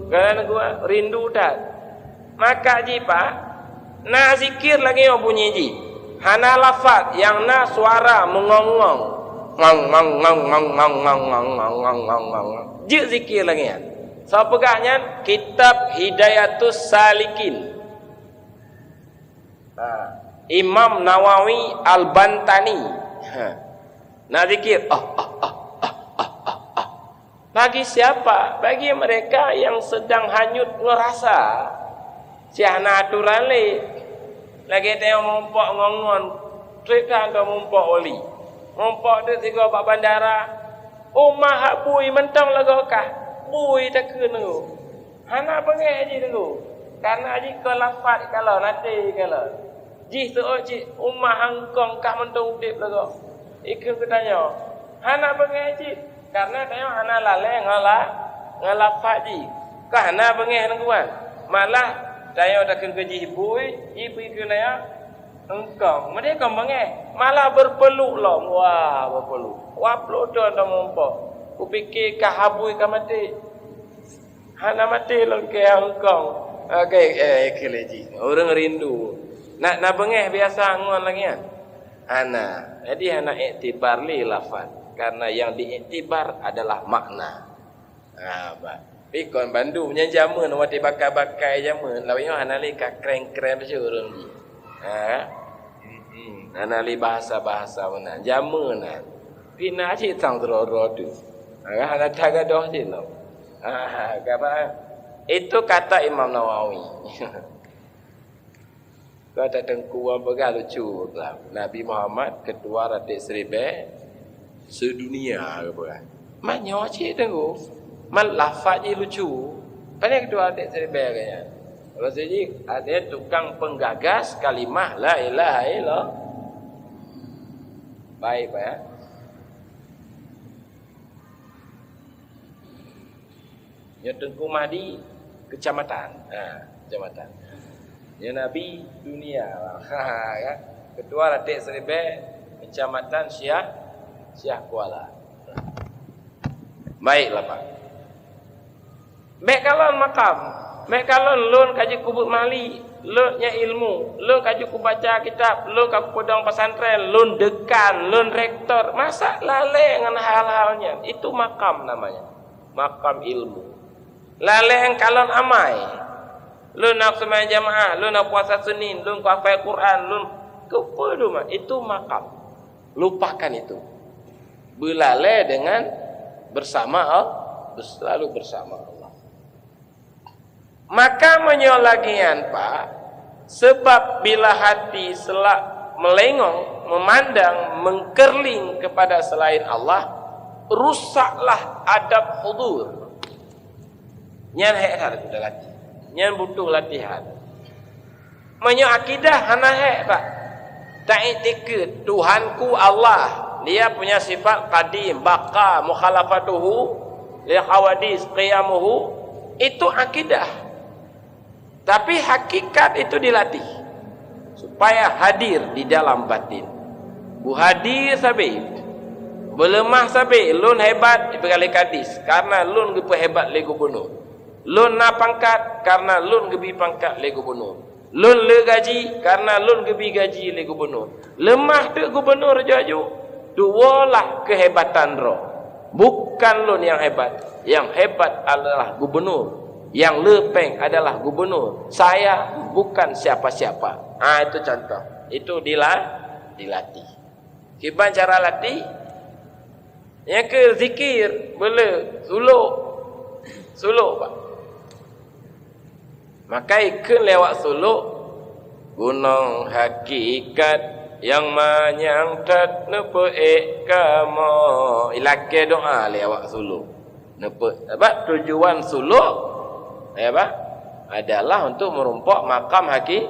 Kerana gua rindu tak. Maka jipa na zikir lagi yang bunyi ji. Hana lafaz yang na suara mengong-ngong. Ngong. Ji zikir lagi ya. So pegahnya kitab Hidayatus Salikin. Imam Nawawi Al-Bantani. Nak zikir bagi siapa? Bagi mereka yang sedang hanyut ngerasa siana aturan lagi tengok mumpok ngongon cerita anda mumpok oli mumpok tu tiga pak bandara umah bui mentang lagakah bui tak kena hana pengen je tu karena aji ke lafaz kalau nanti kalau jih tu cik umah hangkong kah mentang udip lagak ikut tanya, hana bengaji karena tanya hana lalai ngalafat ji. Kah hana bengah nangguan. Malah tanya dah keji ibu ikut tanya engkau. Mereka bengah malah berpeluk lah. Wah berpeluk. Wah peluk tu dah mumpok. Ku fikir kah habui kah mati. Hana mati lah ke engkau. Okay, keleji. Orang rindu. Nak bengah biasa nguan lagi kan. Ana, jadi ana iktibar li lafaz karena yang diiktibar adalah makna. Pikon Bandung nya jamun wati bakar-bakar jamun lawanya ana li ka kreng-kreng betul orang ni. Ana li bahasa-bahasa mana jamun nah. Pina ci tang ro tu. Ana taga doh je no. Itu kata Imam Nawawi. Kata tengkuan pegang lucu lah. Nabi Muhammad ketua Ratib Seribai sedunia ke apa. Maknya cik tengku. Mal lafaz je lucu. Pada ketua Ratib Seribai kayaknya. Kalau jadi ada tukang penggagas kalimah la ilaha illallah. Baik Pak ya. Ya Tengku Mahdi kecamatan. Kecamatan. Ya Nabi dunia ya. Ketua Ratib Seribai Kecamatan Syah Kuala. Baiklah Pak. Baik kalau makam, baik kalau lun kaji kubut mali, lun nya ilmu, lun kaji ku baca kitab, lun ka podong pesantren, lun dekan, lun rektor, masa lalai dengan hal-halnya. Itu makam namanya. Makam ilmu. Lalai kalau amai. Lu nak sembahyang jamaah, lu nak puasa Senin, lu nak hafal Quran, lu kepedu mah itu makam. Lupakan itu. Belalai dengan bersama Allah, selalu bersama Allah. Maka menyolagian Pak, sebab bila hati selak melengong, memandang, mengkerling kepada selain Allah, rusaklah adab hudur. Nyan hek sudah latih. Yang butuh latihan. Menyo akidah hana hek Pak. Tak iktikad Tuhanku Allah dia punya sifat qadim, baqa, mukhalafatuhu li hawadis, qiyamuhu, itu akidah. Tapi hakikat itu dilatih supaya hadir di dalam batin. Bu hadir sabi, berlemah sabi, lun hebat dibekali kadis karena lun gepe hebat le gubernur. Lun na pangkat karena lun gebi pangkat le gubernur. Lun le gaji karena lun gebi gaji le gubernur. Lemah tu gubernur jaju. Dualah kehebatan roh. Bukan lun yang hebat. Yang hebat adalah gubernur. Yang lepeng adalah gubernur. Saya bukan siapa-siapa. Itu contoh. Itu dilatih. Gimana cara latih? Yang ke zikir, boleh suluk pak. Maka ikut lewat suluk gunung hakikat yang manyangtat nepe kamo ilake doa lewat suluk nepe apa tujuan suluk apa adalah untuk merumpok makam haki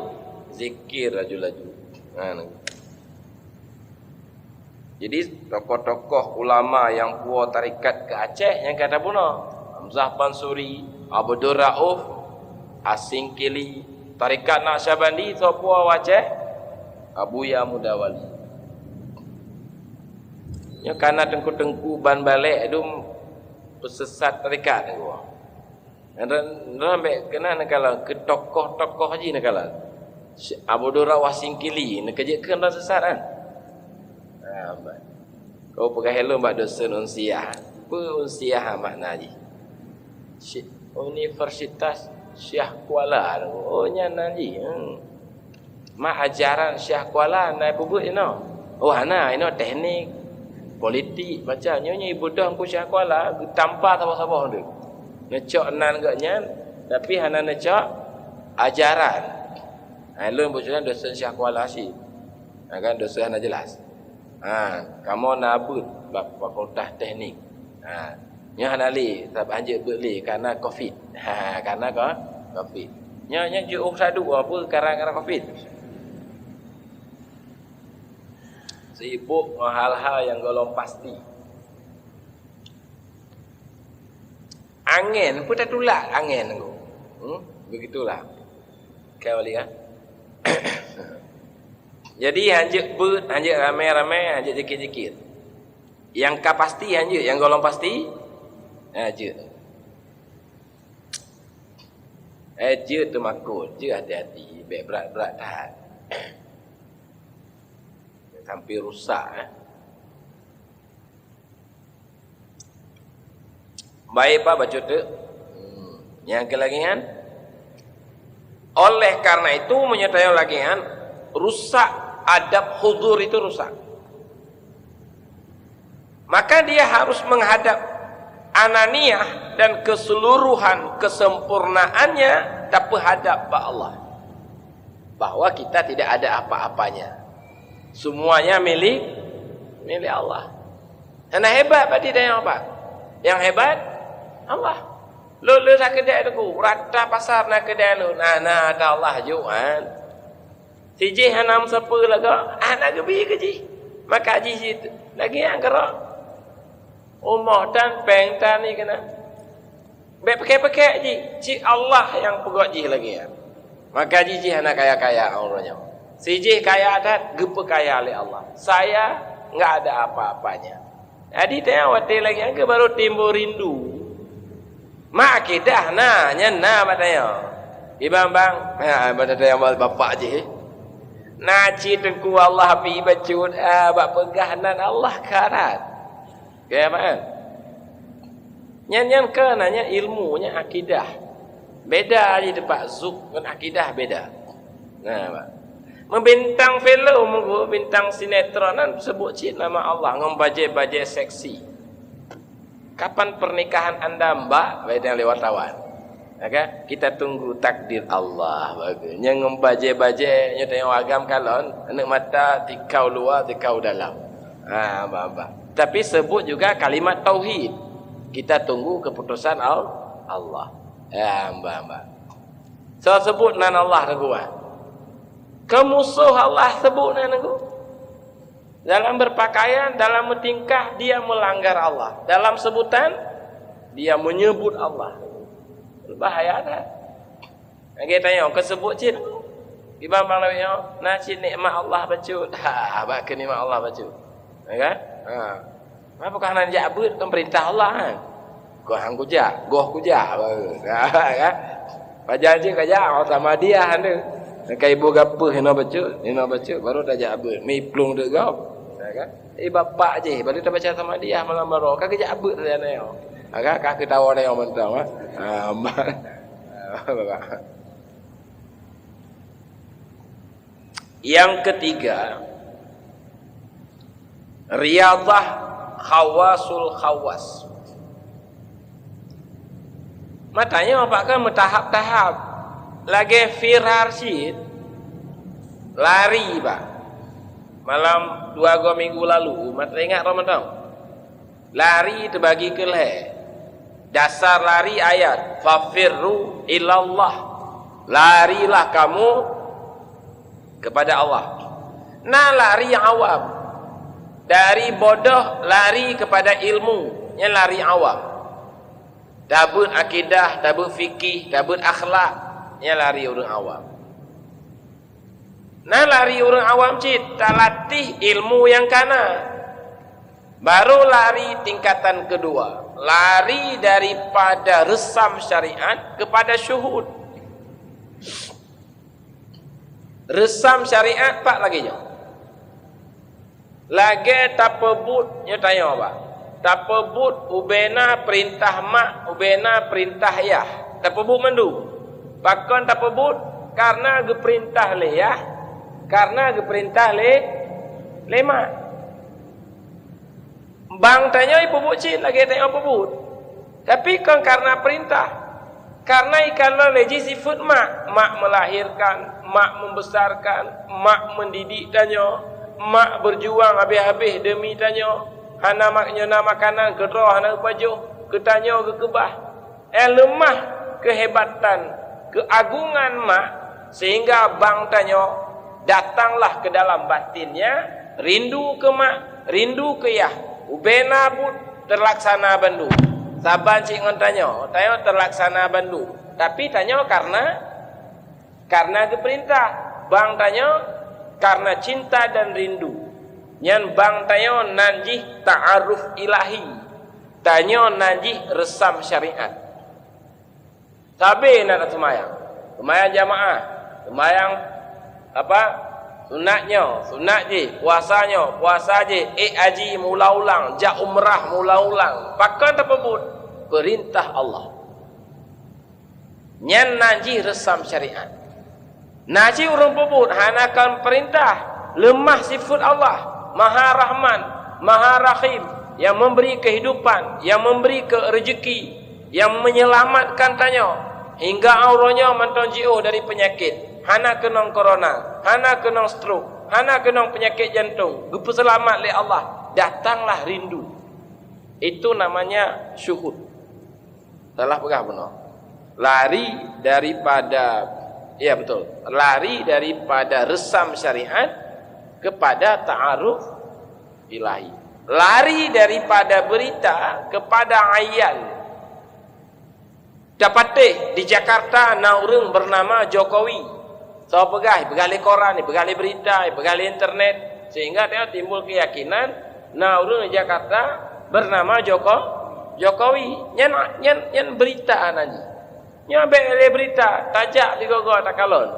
zikir laju-laju. Jadi tokoh-tokoh ulama yang kuat tarikat ke Aceh yang kata puno Hamzah Pansuri, Abdur Rauf, Asing Kili, tarikat Naqsyabandi sopua Aceh, Abuya Mudawali. Ya karena tengku-tengku ban balik itu pesesat tarikat tu. Ramai kena nakala ke tokoh-tokoh haji nakala. Abdur Rauf Asing Kili nak kerja ke dah sesat kan. Kau pakai helm bak dosen unsiah. Apa unsiah makna haji? Universitas Syah Kuala. Oh nyana haji. Mak ajaran Syah Kuala nai bubut ino. Oh ana ino teknik politik baca nyonya ibu dah ku Syah Kuala tanpa sabah-sabah tu. Necok nan gaknya tapi hana necok ajaran. Lu bocoran dosen Syah Kuala si. Kan dosen hana jelas. Kamu nabut bab fakultas teknik. Nya hanali tab anjek beli karena Covid. Karena Covid. Nya juung sadu apa karena Covid. Sibuk hal-hal yang golong pasti. Angin pun tak tulak angin tu. Begitulah. Kau lihat. Jadi hanjek ber, hanjek ramai-ramai, hanjek zikir-zikir. Yang pasti hanjek, yang golong pasti hanjek. Je tu makut, je hati-hati, baik berat-berat tahan. Hampir rusak Baik Pak baca tu. Yang kelagian. Oleh karena itu menyertai lagian rusak adab hudur itu rusak. Maka dia harus menghadap ananiyah dan keseluruhan kesempurnaannya tapi hadap ke Allah. Bahwa kita tidak ada apa-apanya. Semuanya milik Allah. Karena hebat pada dia yang apa? Yang hebat Allah. Lu nak kedai tu, rata pasar nak kedai lu. Nah ada Allah juan. Siji hanam siapa laga? Nak gebi keji. Maka haji situ. Lagi yang gerak. Umah dan peng tan ni kena. Baik pakai-pakai ji. Cik Allah yang pegot ji lagi ya. Maka ji anak kaya-kaya orangnya. Siji kaya adat, gepe kaya oleh Allah. Saya enggak ada apa-apanya. Jadi tengok waktu lagi yang baru timbul rindu. Mak akidah nah, nyana matanya. Ibang bang, pada yang bapak je. Naci tengku Allah pi bacut bak pegahanan Allah karat. Kaya apaan? Nyan ke nanya ilmunya akidah. Beda di tempat zuk dengan akidah beda. Nah, Pak. Membintang film, bintang sinetronan sebut cik nama Allah ngombaje-baje seksi. Kapan pernikahan anda mbak? Baik yang lewat tawan. Okay? Kita tunggu takdir Allah. Bagusnya ngombaje-baje nyatanya wagam kalon. Anak mata tikau luar, tikau dalam. Mbak. Tapi sebut juga kalimat tauhid. Kita tunggu keputusan Allah. Mbak. So sebut nan Allah teguhan. Kemusuh Allah sebut nan aku. Dalam berpakaian, dalam bertingkah, dia melanggar Allah. Dalam sebutan, dia menyebut Allah. Berbahaya tak? Kita tanya, kau sebut cik? Ibang bang Nabi, nak cik nikmat Allah bacut. Bak ke nikmat Allah bacut. Kan? Apakah nak jabut kan perintah Allah kan? Kau hang kujak, goh kujak. Kan? Pajar cik kajak, sama dia tu. Kai ibu gapo hina bacut, baru dah jabut. Mi plung dek gap. Kan? Bapak je, baru dah baca sama dia malam baru. Kau kejak jabut dia ni. Kan? Kau ketawa dia mentang. Yang ketiga, riyadhah khawasul khawas. Matanya apa kan bertahap-tahap. Lagi firar sid, lari pak. Malam 2 minggu lalu, mata ingat Ramadan. Lari terbagi ke leher. Dasar lari ayat, fafirru ilallah. Larilah kamu kepada Allah. Nah lari yang awam. Dari bodoh lari kepada ilmu, yang lari awam. Dabut akidah, dabut fikih, dabut akhlak, yang lari orang awam. Nah lari orang awam cik, tak latih ilmu yang kana. Baru lari tingkatan kedua. Lari daripada resam syariat kepada syuhud. Resam syariat pak lagi je. Lagi tapebut, nya tanya apa? Tapebut ubena perintah mak, ubena perintah yah. Tapebut mendu. Pakon tapebut karena geperintah le yah, karena geperintah le mak. Bang tanya ibu bucin lagi tanya pebut. Tapi kan karena perintah. Karena kalau leji sifat mak melahirkan, mak membesarkan, mak mendidik tanya, mak berjuang habis-habis demi tanya, hana maknya makanan kedroh hana baju, ketanya ke kebah. Lemah kehebatan, keagungan mak sehingga bang tanya datanglah ke dalam batinnya rindu ke mak, rindu ke yah. Ubena pun terlaksana bandu. Saban cik ngon tanya terlaksana bandu. Tapi tanya karena keperintah. Bang tanya karena cinta dan rindu. Nyan bang tanya najih ta'aruf ilahi. Tanya najih resam syariat. Sabi nak semayang. Semayang jamaah. Semayang apa? Sunat je, puasa je, haji mula ulang, jak umrah mula ulang. Pakai tersebut perintah Allah. Nyan najih resam syariat. Najih urang pebut hanakan perintah, lemah sifat Allah, Maha Rahman, Maha Rahim, yang memberi kehidupan, yang memberi rezeki, yang menyelamatkan tanya hingga auranya mentonjiu dari penyakit. Hana kenang corona, hana kenang stroke, hana kenang penyakit jantung. Gupu selamat oleh Allah. Datanglah rindu. Itu namanya syuhud. Salah pegah benar. Lari daripada, ya betul. Lari daripada resam syariat kepada ta'aruf ilahi. Lari daripada berita kepada ayan. Dapat di Jakarta na urang bernama Jokowi. So pegali koran, pegali berita, pegali internet, sehingga dia timbul keyakinan nah urang di Jakarta bernama Jokowi. Nyan berita nanti. Nyan bele berita, tajak di gogo takalon.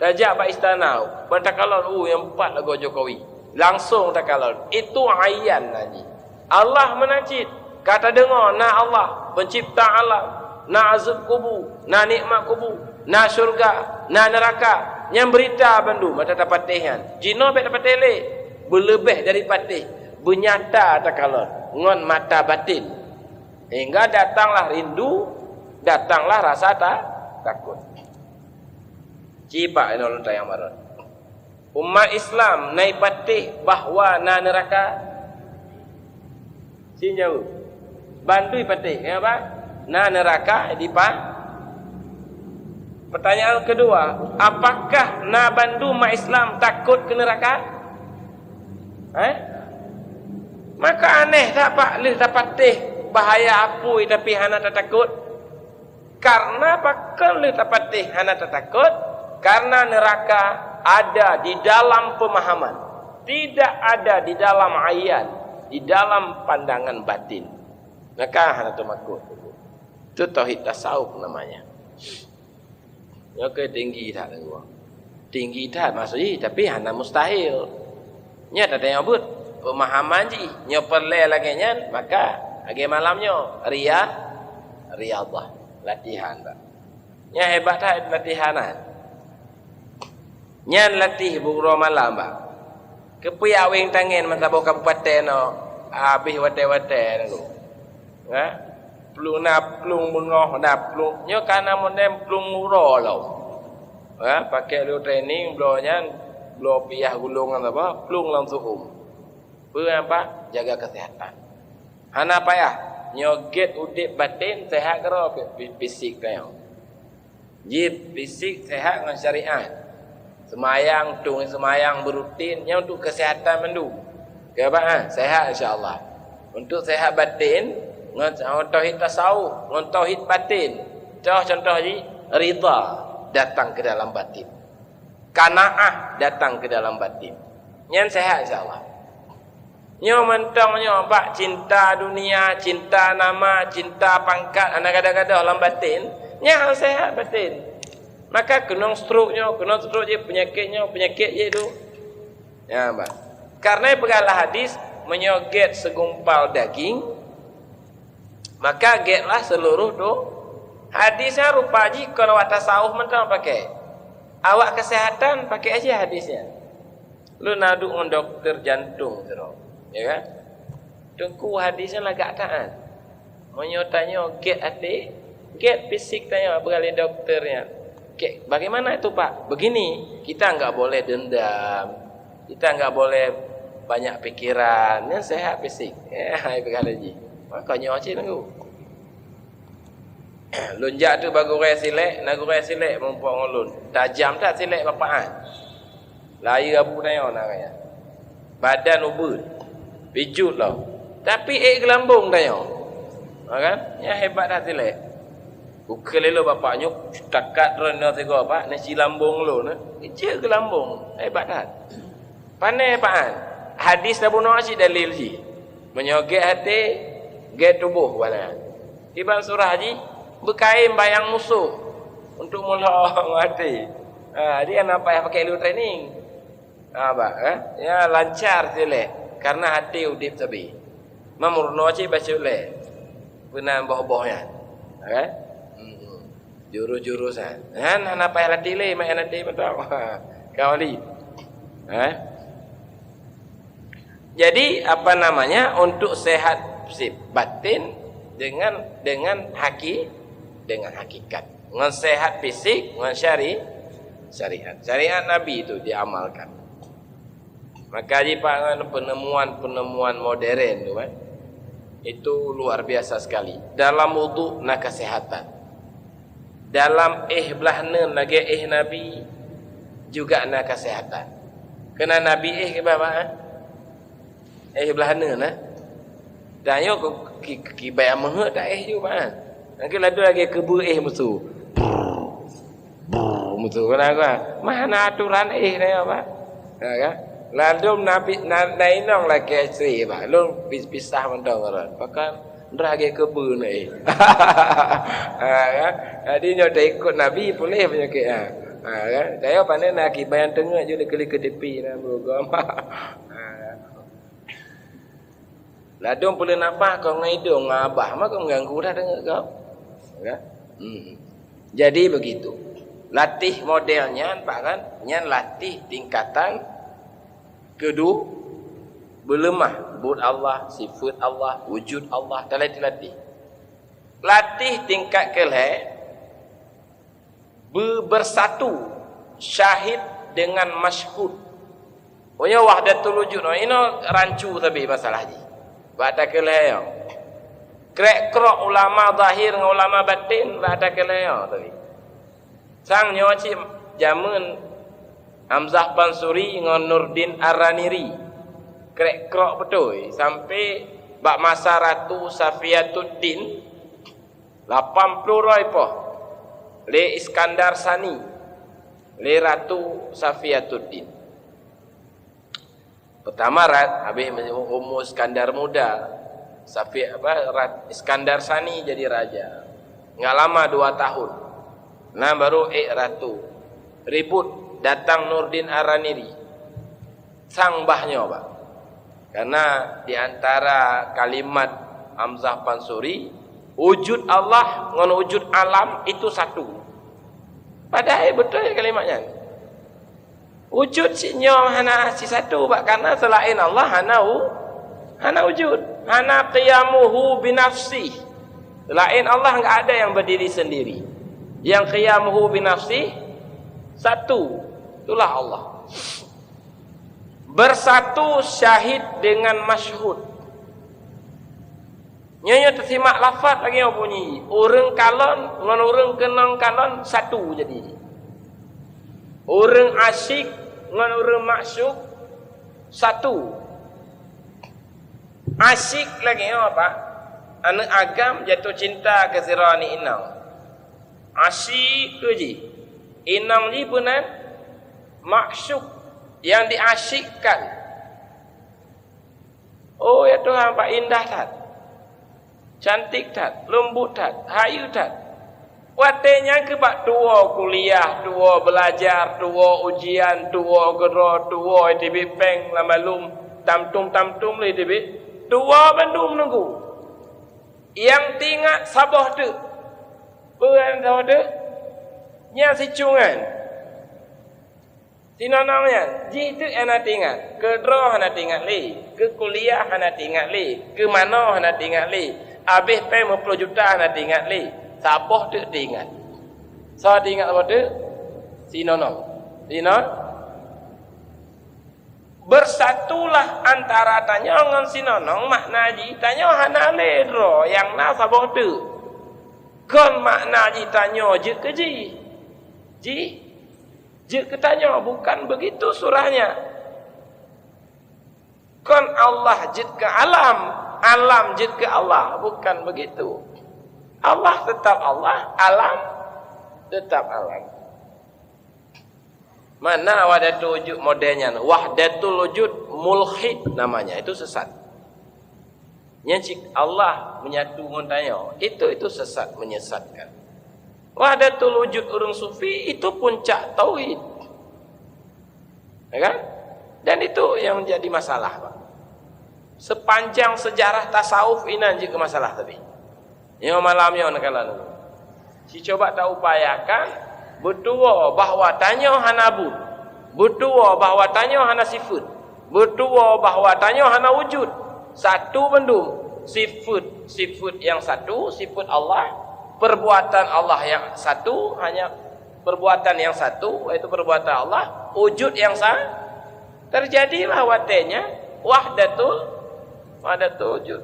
Tajak ba istana, takalon yang 4 lagu Jokowi. Langsung takalon. Itu ayan nanti. Allah menajid, kata dengar na Allah pencipta alam, na azab kubur, na nikmat kubur, na syurga, na neraka. Yang berita bandu mata dapat tehan. Jino bet dapat tele, berlebih dari patih, bernyata takalon ngon mata batin. Hingga datanglah rindu, datanglah rasa takut. Cipak ini orang yang marah. Umat Islam naik patih bahawa na neraka. Sinjau. Bandui patih, kenapa? Na neraka dipa. Pertanyaan kedua, apakah na bandu mak Islam takut ke neraka? Maka aneh tak pak lih dapat teh bahaya apui tapi hana tak takut. Karena bakal lih dapat teh hana tak takut karena neraka ada di dalam pemahaman, tidak ada di dalam ayat, di dalam pandangan batin. Maka hana tu makut. Itu tauhid tasawuf namanya. Ya ke tinggi tak gua. Tinggi tak maksudnya tapi hana mustahil. Nya tak tanya but pemahaman ji nya perle lagi nya maka agi malamnya riyadhah latihan tak. Nya hebat tak latihanan. Nya latih buro malam ba. Kepiawing tangen mata bau kabupaten no habis wate-wate tu. Ha? Plung na plung mengoh na plung nya kana monem plung muro lo. Ha, pakai lu training blonya blo piah gulungan apa? Plung langsung apa? Jaga kesehatan. Hana payah nyoget udip batin sehat karo fisik kau. Jib fisik sehat dengan syariat. Semayang tung semayang berutin yang untuk kesehatan mendu. Ke apa? Sehat insya-Allah. Untuk sehat batin ngon tauhid tasawuf, ngon tauhid batin. Contoh ji ridha datang ke dalam batin. Qanaah datang ke dalam batin. Nyan sehat insya-Allah. Nyo mentong nyo pak cinta dunia, cinta nama, cinta pangkat, anak kadang-kadang dalam batin, nya sehat batin. Maka kenong stroke je penyakit je tu. Ya, Pak. Karena pegalah hadis menyoget segumpal daging, maka getlah seluruh tu. Hadisnya rupa ji kalau tasawuf mentang pakai. Awak kesehatan pakai aja hadisnya. Lu nadu dengan dokter jantung terus. Ya kan? Tengku hadisnya lagak taat. Menyotanya get hati, get fisik tanya berkali dokternya. Get, bagaimana itu Pak? Begini, kita enggak boleh dendam. Kita enggak boleh banyak pikiran. Yang sehat fisik. Hai berkali ji. Makanya oci tunggu. Lunjak tu bagu raya silek, nagu raya silek mumpuk ngulun. Tajam tak silek bapaan. Laya abu nayo nak kaya. Badan ubud. Pijut lah. Tapi gelambung tayo. Ha kan? Ya hebat dah silek. Ukelelo bapaknya takat rena tiga pak, nasi lambung lo nah. Kecil gelambung. Hebat dah. Pandai apaan? Hadis Nabi Nu'asi dalil ji. Menyoget hati, get tubuh mana. Ibn surah ji berkain bayang musuh untuk mula hati. Dia nampak yang pakai ilmu training. Pak, ya lancar silek karena hati udip sabi. Mamurno aja baca le. Benar boh-bohnya. Kan? Jurus-jurusan. Han apa yang hati le, mai hati betul. Kawali. Jadi apa namanya untuk sehat batin dengan hakikat. Dengan sehat fisik, dengan syariat. Syariat Nabi itu diamalkan. Maka jika penemuan modern tu kan, itu luar biasa sekali. Dalam wudu na kesehatan. Dalam belahna lagi Nabi juga na kesehatan. Kena Nabi ke bapa? Belahna na. Dan yo ki bayang menghe tak juga. Nanti lagi kebu musuh. Musuh kenapa? Mana aturan ni apa? Ya kan? Lalu Nabi nainong lagi isteri pak, lu pisah mentong orang, pakai lagi kebun ni. Jadi nyoda ikut Nabi boleh penyakit. Saya pandai nak bayang tengah je kali ke tepi nak beragam. Lalu boleh nampak kau ngaidong ngabah, maka mengganggu dah dengar kau. Jadi begitu. Latih modelnya, pak kan? Nyan latih tingkatan kedua berlemah but Allah, sifat Allah, wujud Allah, latih. Latih tingkat kelih bersatu syahid dengan masyhud. Punya wahdatul wujud. Ini rancu tapi masalah ni. Bata kelih yo. Krek-krok ulama zahir dengan ulama batin bata kelih yo tadi. Sang nyoci jamun Hamzah Pansuri dengan Nurdin Ar-Raniri. krek-krok betul sampai bak masa Ratu Safiatuddin 80 roipoh le Iskandar Sani le Ratu Safiatuddin. Pertama habis umur Iskandar muda, Iskandar Sani jadi raja. Enggak lama 2 tahun. Nah baru ratu. Ribut datang Nurdin Araniri. Sang bahnya, Pak. Karena di antara kalimat Hamzah Pansuri, wujud Allah dengan wujud alam itu satu. Padahal betul ya kalimatnya. Wujud si nyom hana si satu, Pak. Karena selain Allah hana wujud. Hana qiyamuhu binafsih. Selain Allah enggak ada yang berdiri sendiri. Yang qiyamuhu binafsih satu. Itulah Allah. Bersatu syahid dengan masyhud. Nyonya tersimak lafaz lagi yang bunyi. Orang kalon dengan orang kenang kalon satu jadi. Orang asyik dengan orang maksud satu. Asyik lagi apa? Anak agam jatuh cinta ke zirani inang. Asyik tu je. Inang ni benar maksud yang diasyikkan. Oh ya Tuhan, Pak, indah tak? Cantik tak? Lembut tak? Hayu tak? Watenya ke Pak, tua kuliah, tua belajar, tua ujian, tua gero, tua ITB peng lamalum tamtum le ITB. Tua bandung nunggu. Yang tinggal sabah tu. Bukan sabah tu. Yang si cungan. Sinonongnya, ji tu anak tinggal. Ke draw anak tinggal li, ke kuliah anak tinggal li, ke mana anak tinggal li. Habis pay 50 juta anak tinggal li. Sabah tu tinggal. So tinggal apa tu? Sinonong. Bersatulah antara tanya dengan sinonong makna ji tanya hana le draw yang na sabah tu. Kon makna ji tanya je ke ji. Je ketanya, bukan begitu surahnya. Kon Allah jid ke alam, alam jid ke Allah, bukan begitu. Allah tetap Allah, alam tetap alam. Mana wahdatul wujud modelnya? Wahdatul wujud mulhid namanya, itu sesat. Nyacik Allah menyatu tanya, itu sesat, menyesatkan. Wahdatul wujud orang sufi itu puncak tauhid. Ya kan? Dan itu yang jadi masalah, Pak. Sepanjang sejarah tasawuf ini juga masalah tadi. Yang malamnya nakalan. Si coba tak upayakan betul bahwa tanya hana bud. Betul bahwa tanya hana sifat. Betul bahwa tanya hana wujud. Satu bendung, sifat yang satu, sifat Allah. Perbuatan Allah yang satu, hanya perbuatan yang satu, yaitu perbuatan Allah. Wujud yang sah, terjadilah watenya wahdatul wujud.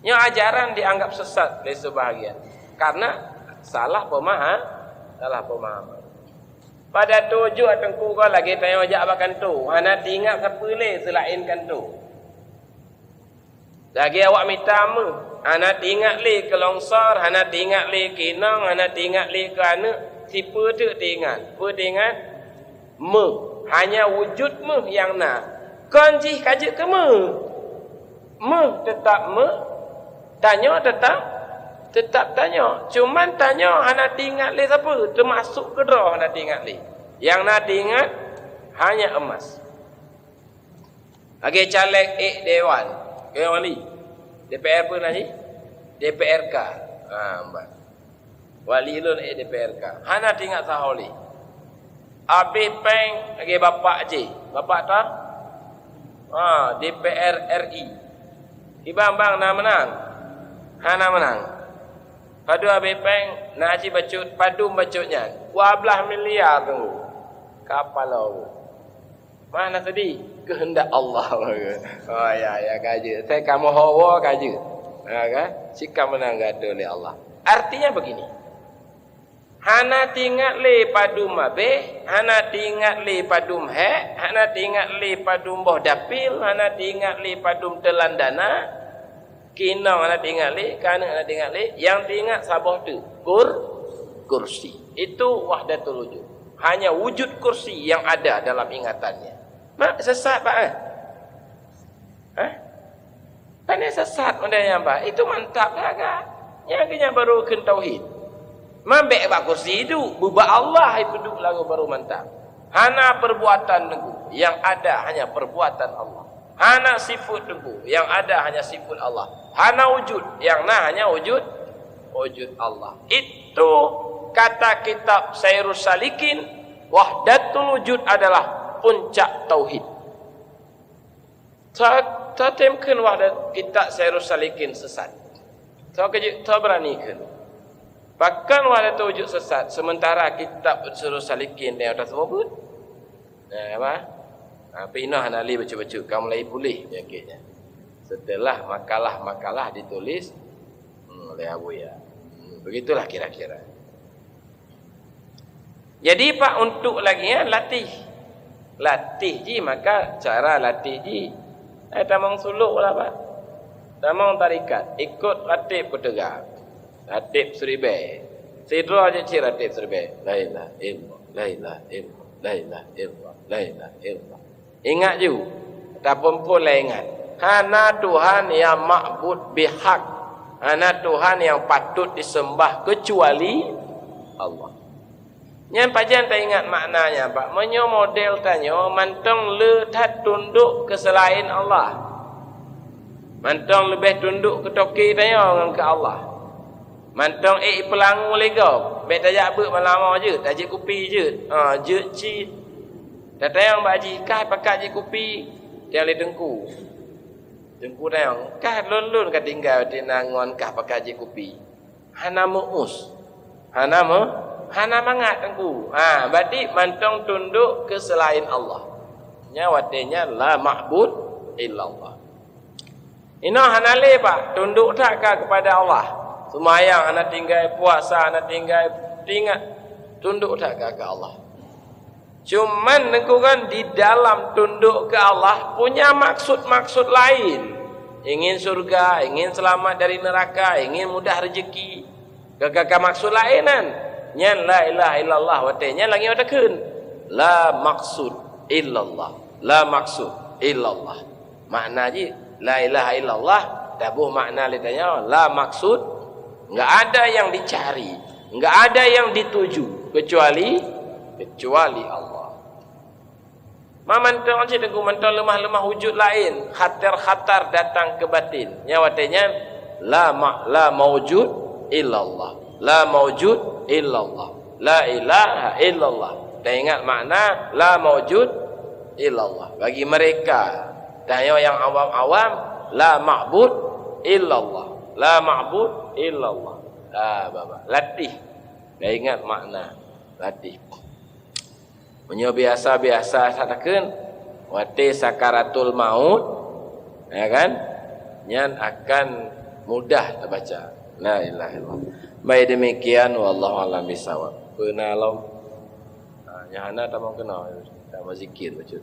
Yang ajaran dianggap sesat oleh sebahagian karena salah pemahaman. Pada tujuh tengku kau lagi tanya ajak abakan tu, hana tinggal sepele selain kan tu. Lagi awak minta anak tinggal li ke longsor, anak tinggal li ke inang, anak tinggal li ke anak, siapa tu tinggal? Apa tinggal? Hanya wujud yang nak. Konjih kaji ke tetap tanya tetap tanya. Cuman tanya anak tinggal li siapa? Termasuk ke draw anak tinggal li. Yang nak tinggal hanya emas. Lagi caleg dewan. Yang wali DPR pun lagi DPRK mbak wali lun DPRK hana tinggal saholi habis peng lagi bapak bapak tak DPR RI ibang nak menang hana menang padu habis peng nak haji bacut padu bacutnya 12 miliar tu kapalau mana tadi kehendak Allah. Oh ya kaji. Saya kamu hawa kaji. Ya kan? Sikap menang gado oleh Allah. Artinya begini. Hana tingat le padum abe, hana tingat le padum he, hana tingat le padum boh dapil, hana tingat le padum telandana, kina hana tingat le, kana hana tingat le, yang tingat sabah tu kursi. Itu wahdatul wujud. Hanya wujud kursi yang ada dalam ingatannya. Mak sesat pak Kan sesat modalnya pak. Itu mantap lah kan. Yang kena baru ken tauhid. Mambek bak kursi itu buba Allah itu duduk lagu baru mantap. Hana perbuatan negu yang ada hanya perbuatan Allah. Hana sifat negu yang ada hanya sifat Allah. Hana wujud yang hanya wujud Allah. Itu kata kitab Sairus Salikin, wahdatul wujud adalah puncak tauhid. Tatemkan wahdat kitab Sairus Salikin sesat. Tak beranikan. Bahkan wahdatul wujud sesat sementara kitab Sairus Salikin dia dah sebut. Apa? Pinah nali baca-baca kamu mulai pulih penyakitnya. Setelah makalah-makalah ditulis oleh Abu Ya. Begitulah kira-kira. Jadi pak untuk lagi latih ji, maka cara latih ji tamang suluk lah pak, tamang tarikat ikut latih petegak, latih seribai sidro aja ci latih seribai la ilaha illallah la ilaha illallah la ilaha illallah la ilaha illallah. Ingat ju tak pun lah ingat hana Tuhan yang ma'bud bihaq, hana Tuhan yang patut disembah kecuali Allah. Yang pajan tak ingat maknanya pak. Menyo model tanyo mantong le tat tunduk ke selain Allah. Mantong lebih tunduk ke toki tanyo dengan ke Allah. Mantong pelangu lego. Bet tajak be malama je, tajik kopi je. Je ci. Datang baji kah pakai je kopi dia le dengku. Dengku tayang kah lun-lun ka tinggal di nangon kah pakai je kopi. Hana muus. Hana mangat tengku. Berarti mantong tunduk ke selain Allah. Nyawatnya la ma'bud illallah. Ino hana le pak, tunduk tak kepada Allah. Semayang anak tinggal, puasa anak tinggal, tunduk tak ke Allah. Cuman tengku kan di dalam tunduk ke Allah punya maksud-maksud lain. Ingin surga, ingin selamat dari neraka, ingin mudah rezeki. Ke maksud lainan. Nyan la ilaha illallah watenya lagi watakeun la maksud illallah, la maksud illallah. Makna ji la ilaha illallah dabuh makna litanya la maksud, enggak ada yang dicari, enggak ada yang dituju kecuali Allah. Mamantong je tengku mantong lemah-lemah wujud lain, khatar-khatar datang ke batin. Nyawatenya la maujud illallah. La maujud illallah. La ilaha illallah. Dan ingat makna la maujud illallah. Bagi mereka dan yang awam-awam la ma'bud illallah. La ma'bud illallah. Latih. Dan ingat makna latih. Menyo biasa-biasa satakeun wate sakaratul maut, ya kan? Nyan akan mudah terbaca. La ilaha illallah. Baik demikian wallahu a'lam bishawab. Peunalom. Nyahana tamang kenal, tamang zikir baca.